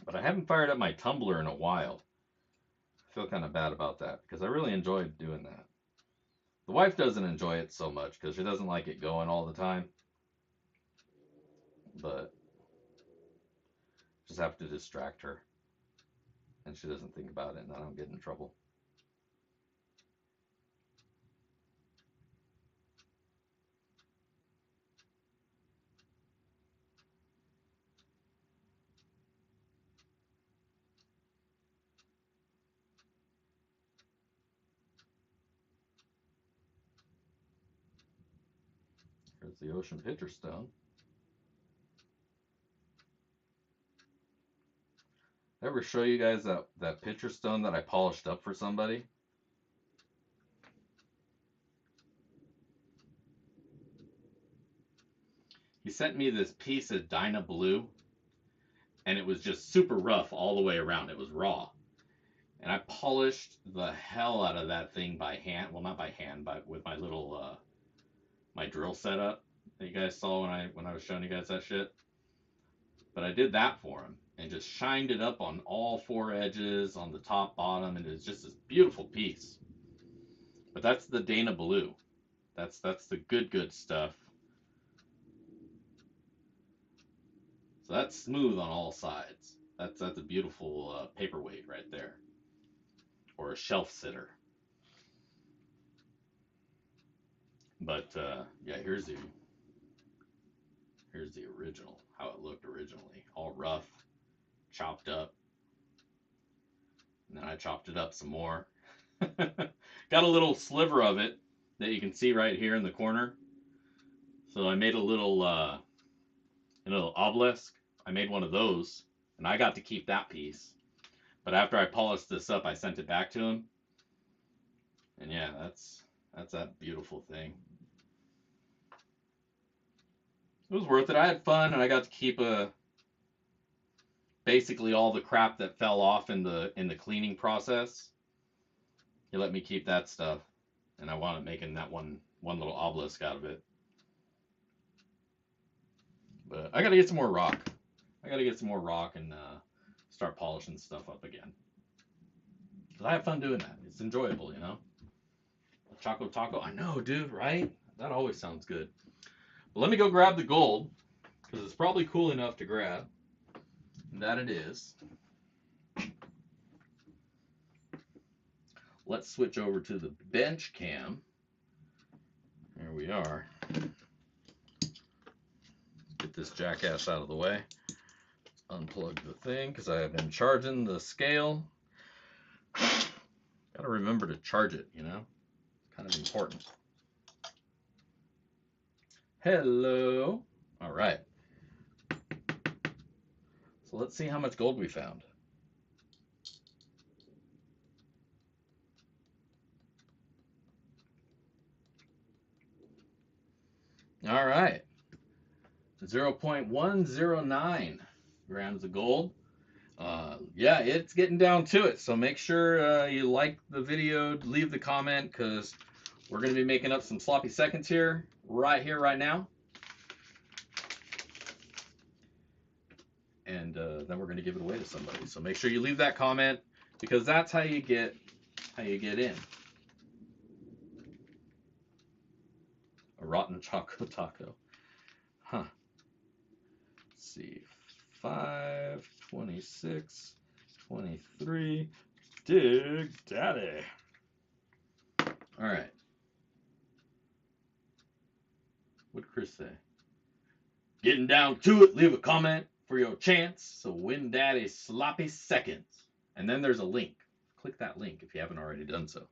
But I haven't fired up my tumbler in a while. I feel kind of bad about that because I really enjoyed doing that. The wife doesn't enjoy it so much because she doesn't like it going all the time. But just have to distract her, and she doesn't think about it, and I don't get in trouble. Here's the ocean pitcher stone. Ever show you guys that pitcher stone that I polished up for somebody? He sent me this piece of Dyna Blue, and it was just super rough all the way around. It was raw. And I polished the hell out of that thing by hand. Well, not by hand, but with my little my drill setup that you guys saw when I was showing you guys that shit. But I did that for him and just shined it up on all four edges, on the top, bottom, and it's just this beautiful piece. But that's the Dana Blue. That's the good stuff. So that's smooth on all sides. That's a beautiful paperweight right there, or a shelf sitter. But yeah, here's the original, how it looked originally, all rough, chopped up, and then I chopped it up some more. Got a little sliver of it that you can see right here in the corner. So I made a little obelisk. I made one of those, and I got to keep that piece. But after I polished this up, I sent it back to him. And yeah, that's that beautiful thing. It was worth it. I had fun, and I got to keep basically all the crap that fell off in the cleaning process. He let me keep that stuff, and I wound up making that one little obelisk out of it. But I gotta get some more rock. I gotta get some more rock and start polishing stuff up again. Cause I have fun doing that. It's enjoyable, you know. Choco taco. I know, dude. Right? That always sounds good. But let me go grab the gold because it's probably cool enough to grab. And that it is. Let's switch over to the bench cam. Here we are. Get this jackass out of the way. Unplug the thing because I have been charging the scale. Gotta remember to charge it, you know? It's kind of important. Hello. All right. So let's see how much gold we found. All right. 0.109 grams of gold. Yeah, it's getting down to it. So make sure you like the video, leave the comment, because we're going to be making up some sloppy seconds here, right now. And then we're going to give it away to somebody. So make sure you leave that comment, because that's how you get in. A rotten choco taco. Huh. Let's see. 5, 26, 23. Dig Daddy. All right. What did Chris say? Getting down to it. Leave a comment for your chance to win Daddy's sloppy seconds. And then there's a link. Click that link if you haven't already done so.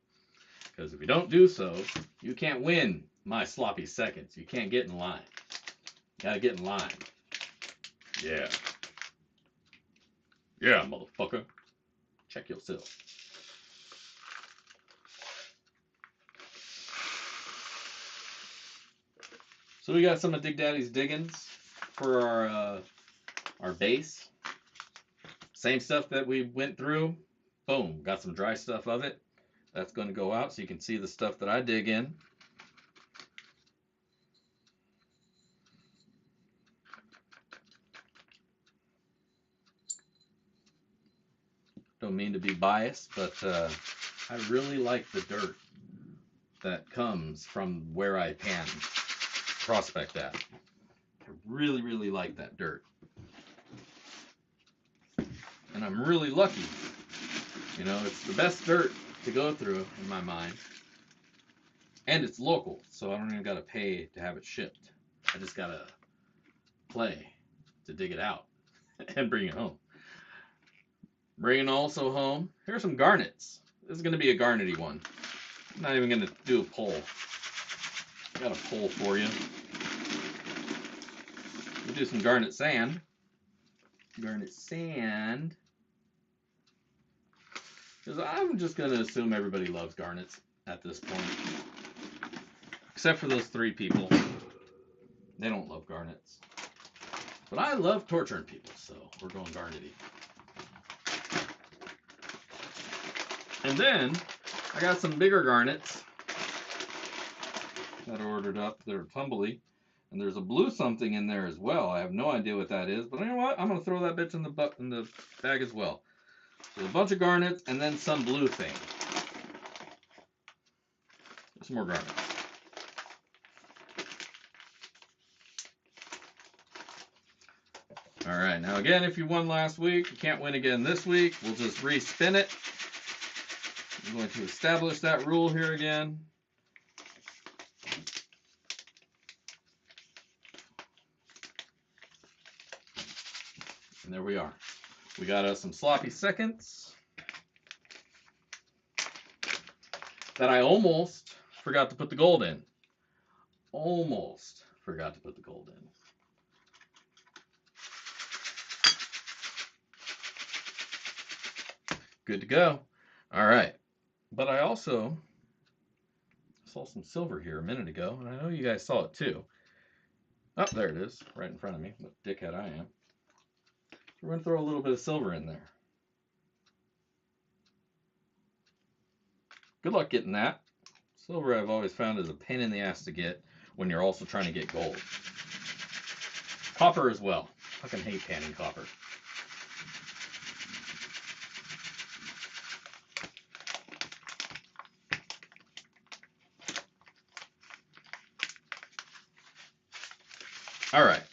Because if you don't do so, you can't win my sloppy seconds. You can't get in line. You gotta get in line. Yeah. Yeah, motherfucker. Check yourself. So we got some of Dig Daddy's diggins for our base. Same stuff that we went through. Boom, got some dry stuff of it. That's going to go out so you can see the stuff that I dig in. Don't mean to be biased, but I really like the dirt that comes from where I pan prospect at. I really, really like that dirt. And I'm really lucky. You know, it's the best dirt to go through in my mind. And it's local, so I don't even got to pay to have it shipped. I just got to play to dig it out and bring it home. Bringing also home, here's some garnets. This is going to be a garnety one. I'm not even going to do a poll. Got a poll for you. We'll do some garnet sand. Garnet sand. Because I'm just going to assume everybody loves garnets at this point. Except for those 3 people. They don't love garnets. But I love torturing people, so we're going garnety. And then I got some bigger garnets that I ordered up. They're tumbly. And there's a blue something in there as well. I have no idea what that is, but you know what? I'm gonna throw that bitch in the bag as well. So a bunch of garnets and then some blue thing. Some more garnets. All right, now again, if you won last week, you can't win again this week. We'll just respin it. I'm going to establish that rule here again. And there we are. We got us some sloppy seconds that I almost forgot to put the gold in. Almost forgot to put the gold in. Good to go. All right. But I also saw some silver here a minute ago, and I know you guys saw it too. Oh, there it is, right in front of me. What dickhead I am. We're going to throw a little bit of silver in there. Good luck getting that. Silver I've always found is a pain in the ass to get when you're also trying to get gold. Copper as well. I fucking hate panning copper. All right.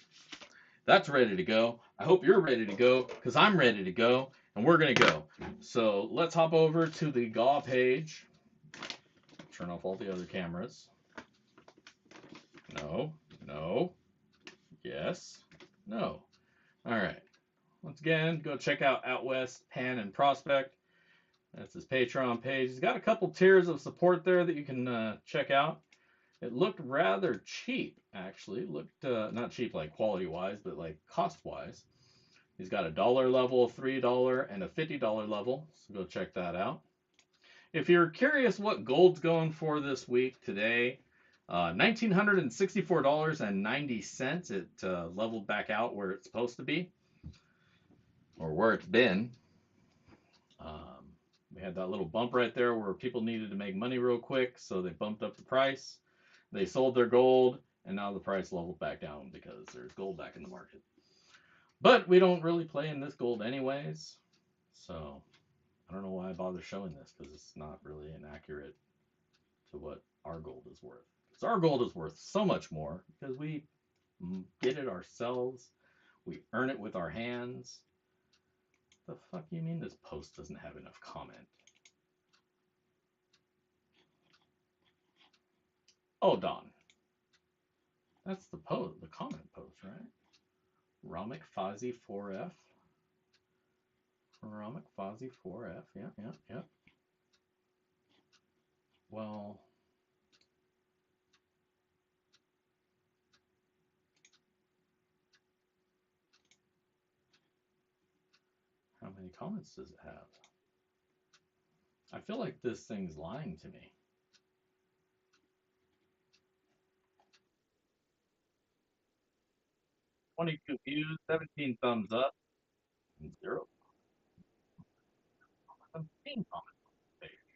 That's ready to go. I hope you're ready to go because I'm ready to go and we're going to go. So let's hop over to the GAW page. Turn off all the other cameras. No, no, yes, no. All right. Once again, go check out West, Pan, and Prospect. That's his Patreon page. He's got a couple tiers of support there that you can check out. It looked rather cheap, actually. It looked not cheap like quality-wise, but like cost-wise. He's got a dollar level, $3, and a $50 level, so go check that out. If you're curious what gold's going for this week today, $1,964.90. It leveled back out where it's supposed to be, or where it's been. We had that little bump right there where people needed to make money real quick, so they bumped up the price. They sold their gold, and now the price leveled back down because there's gold back in the market. But we don't really play in this gold anyways, so I don't know why I bother showing this because it's not really inaccurate to what our gold is worth. Because our gold is worth so much more because we get it ourselves. We earn it with our hands. The fuck you mean this post doesn't have enough comment? Oh, Don. That's the post, the comment post, right? Ramek Fozzie 4F. Ramek Fozzie 4F. Yeah. Well, how many comments does it have? I feel like this thing's lying to me. 22 views, 17 thumbs up, and 0 17 comments on the page.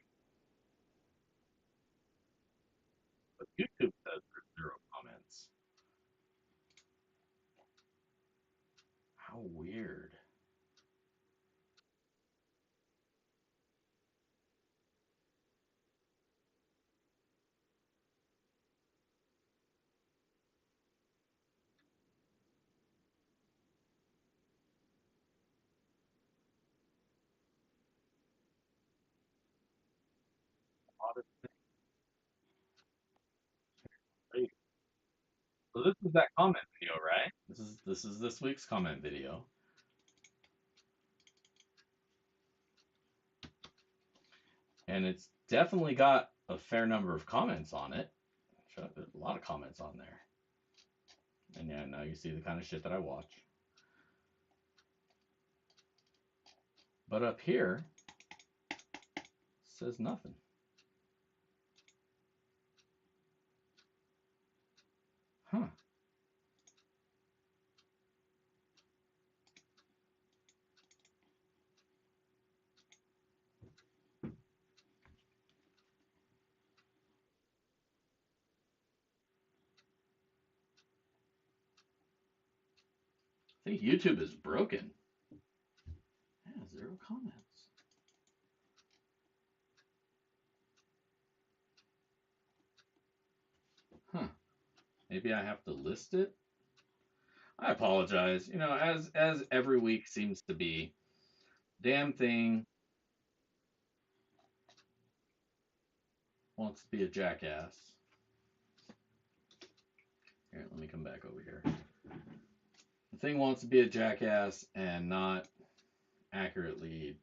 But YouTube says there's 0 comments. How weird. So this is that comment video, right? This is this week's comment video, and it's definitely got a fair number of comments on it. A lot of comments on there, and yeah, now you see the kind of shit that I watch. But up here says nothing. Huh. I think YouTube is broken. Yeah, 0 comments. Huh. Maybe I have to list it. I apologize. You know, as every week seems to be, damn thing wants to be a jackass. Here, let me come back over here. The thing wants to be a jackass and not accurately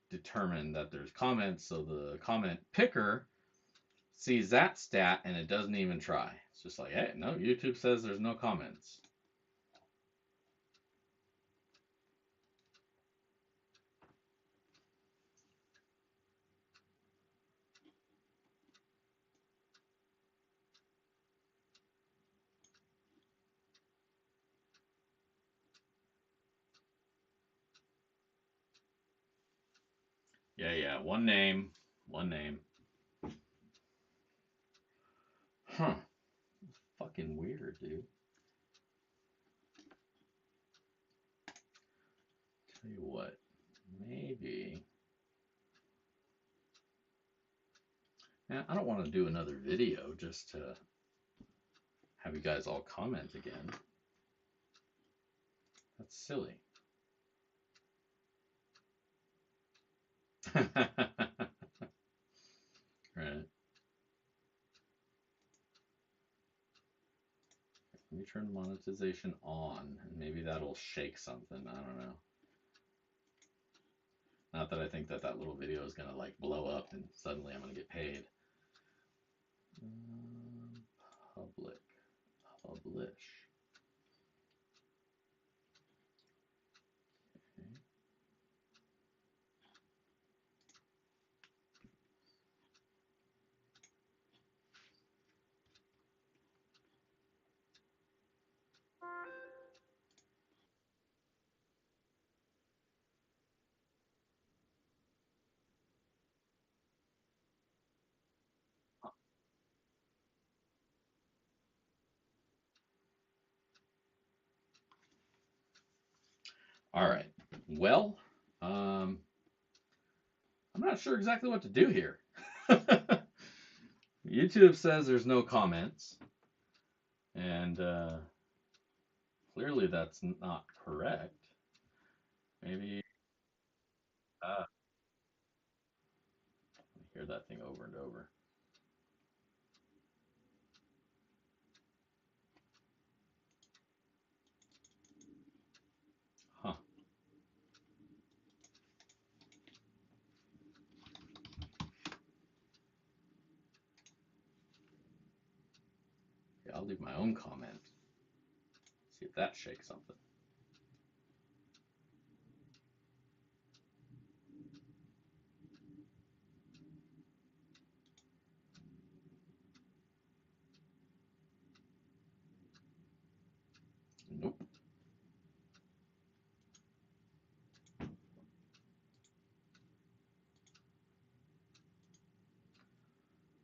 determine that there's comments, so the comment picker sees that stat and it doesn't even try. It's just like, hey, no, YouTube says there's no comments. Yeah, one name, one name. Huh. Fucking weird, dude. Tell you what, maybe. Now, I don't want to do another video just to have you guys all comment again. That's silly. Right. Let me turn monetization on, and maybe that'll shake something. I don't know. Not that I think that that little video is gonna like blow up and suddenly I'm gonna get paid. Public, publish. Okay. All right. Well, um, I'm not sure exactly what to do here. YouTube says there's no comments, and clearly that's not correct. Maybe I hear that thing over and over. Huh. Yeah, I'll leave my own comment. See if that shakes something. Nope.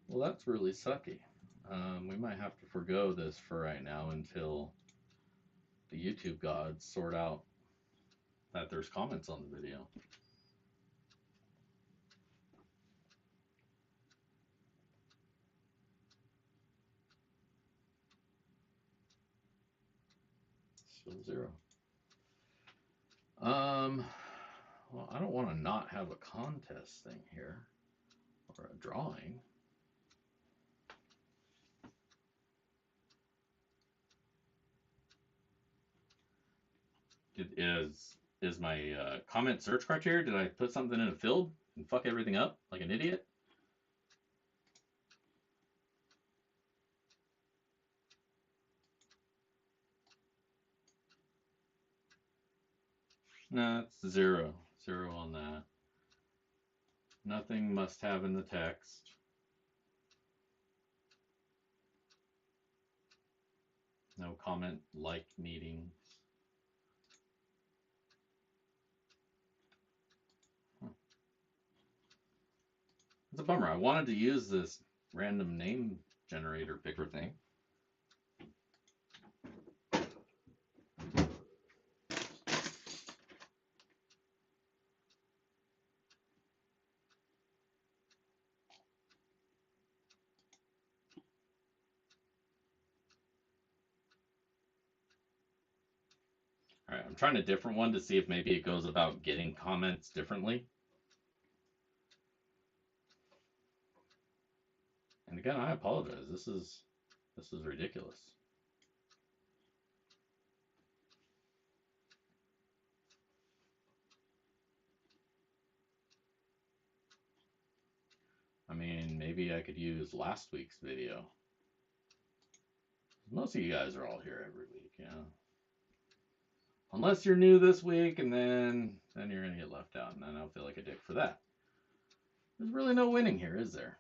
Well, that's really sucky. We might have to forego this for right now until the YouTube gods sort out that there's comments on the video. Still 0. Um, well, I don't want to not have a contest thing here. or a drawing. Is my comment search criteria? Did I put something in a field and fuck everything up like an idiot? No, it's zero. Zero on that. Nothing must have in the text. No comment like needing. Huh. It's a bummer. I wanted to use this random name generator picker thing. All right, I'm trying a different one to see if maybe it goes about getting comments differently. And again, I apologize. This is ridiculous. I mean, maybe I could use last week's video. Most of you guys are all here every week, you know. Unless you're new this week, and then you're gonna get left out, and then I'll feel like a dick for that. There's really no winning here, is there?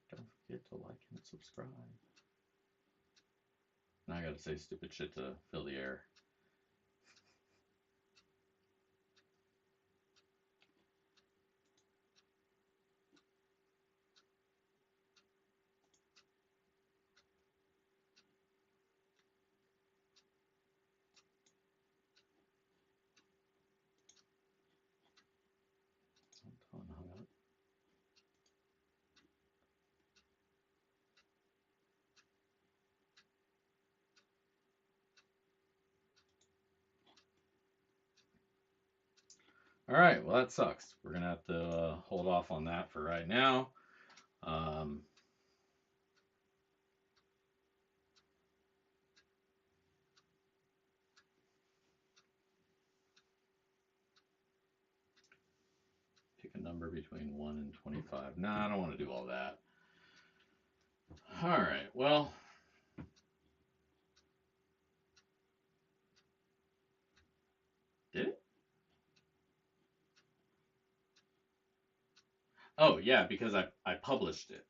Don't forget to like and subscribe. Now I gotta say stupid shit to fill the air. All right, well that sucks. We're gonna have to hold off on that for right now. Pick a number between 1 and 25. Nah, I don't want to do all that. All right, well. Did it? Oh, yeah, because I published it.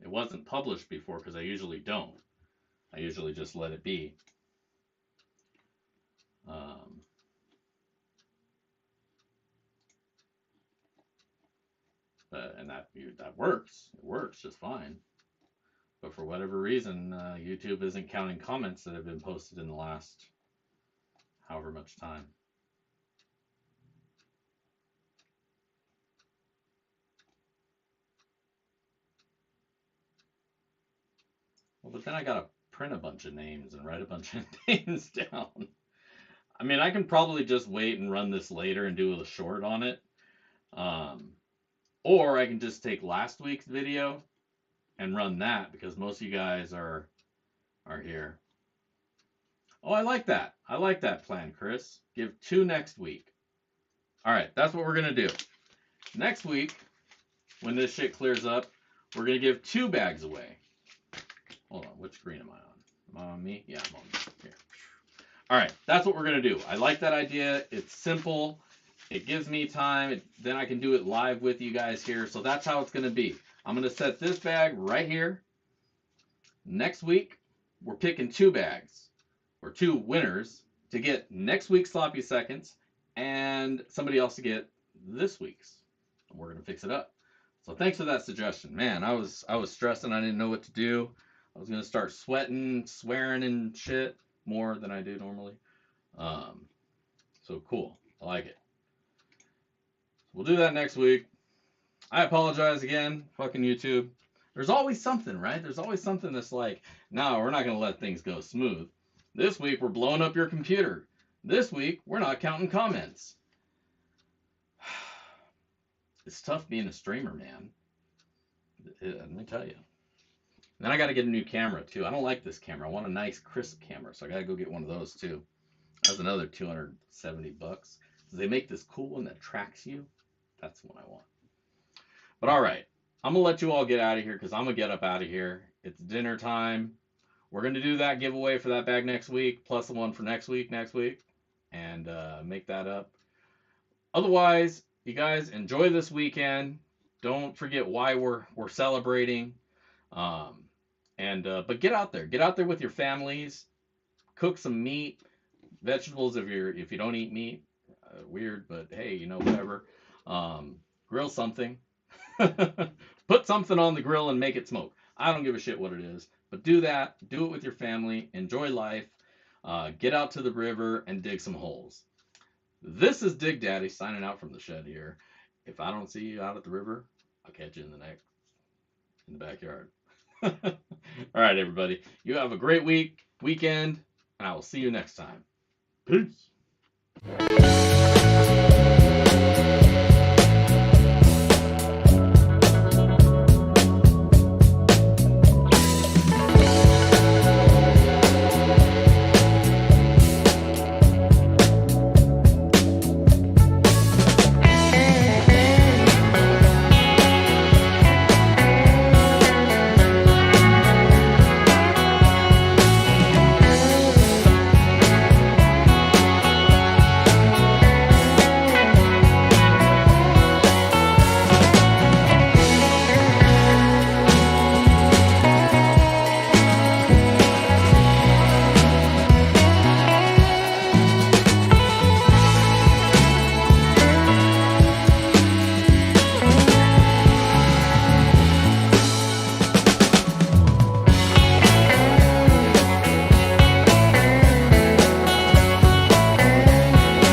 It wasn't published before because I usually don't. I usually just let it be. And that works. It works just fine. But for whatever reason, YouTube isn't counting comments that have been posted in the last however much time. Well, but then I gotta print a bunch of names and write a bunch of names down. I mean, I can probably just wait and run this later and do a short on it. Or I can just take last week's video and run that because most of you guys are here. Oh, I like that. I like that plan, Chris. Give 2 next week. All right, that's what we're going to do. Next week, when this shit clears up, we're going to give 2 bags away. Hold on, which screen am I on? Am I on me? Yeah, I'm on me. Here. All right, that's what we're going to do. I like that idea. It's simple. It gives me time. Then I can do it live with you guys here. So that's how it's going to be. I'm going to set this bag right here. Next week, we're picking 2 bags or 2 winners to get next week's sloppy seconds and somebody else to get this week's. And we're going to fix it up. So thanks for that suggestion. Man, I was stressing. I didn't know what to do. I was going to start sweating, swearing and shit more than I do normally. So cool. I like it. We'll do that next week. I apologize again, fucking YouTube. There's always something, right? There's always something that's like, no, we're not going to let things go smooth. This week, we're blowing up your computer. This week, we're not counting comments. It's tough being a streamer, man. Let me tell you. Then I got to get a new camera, too. I don't like this camera. I want a nice, crisp camera, so I got to go get one of those, too. That's another $270. They make this cool one that tracks you. That's the one I want. But all right, I'm going to let you all get out of here because I'm going to get up out of here. It's dinner time. We're going to do that giveaway for that bag next week, plus the one for next week, and make that up. Otherwise, you guys enjoy this weekend. Don't forget why we're celebrating. But get out there with your families. Cook some meat, vegetables if you don't eat meat. Weird, but hey, whatever. Grill something. Put something on the grill and make it smoke. I don't give a shit what it is, but do that. Do it with your family. Enjoy life. Get out to the river and dig some holes. This is Dig Daddy signing out from the shed here. If I don't see you out at the river, I'll catch you in the backyard. All right, everybody. You have a great weekend, and I will see you next time. Peace.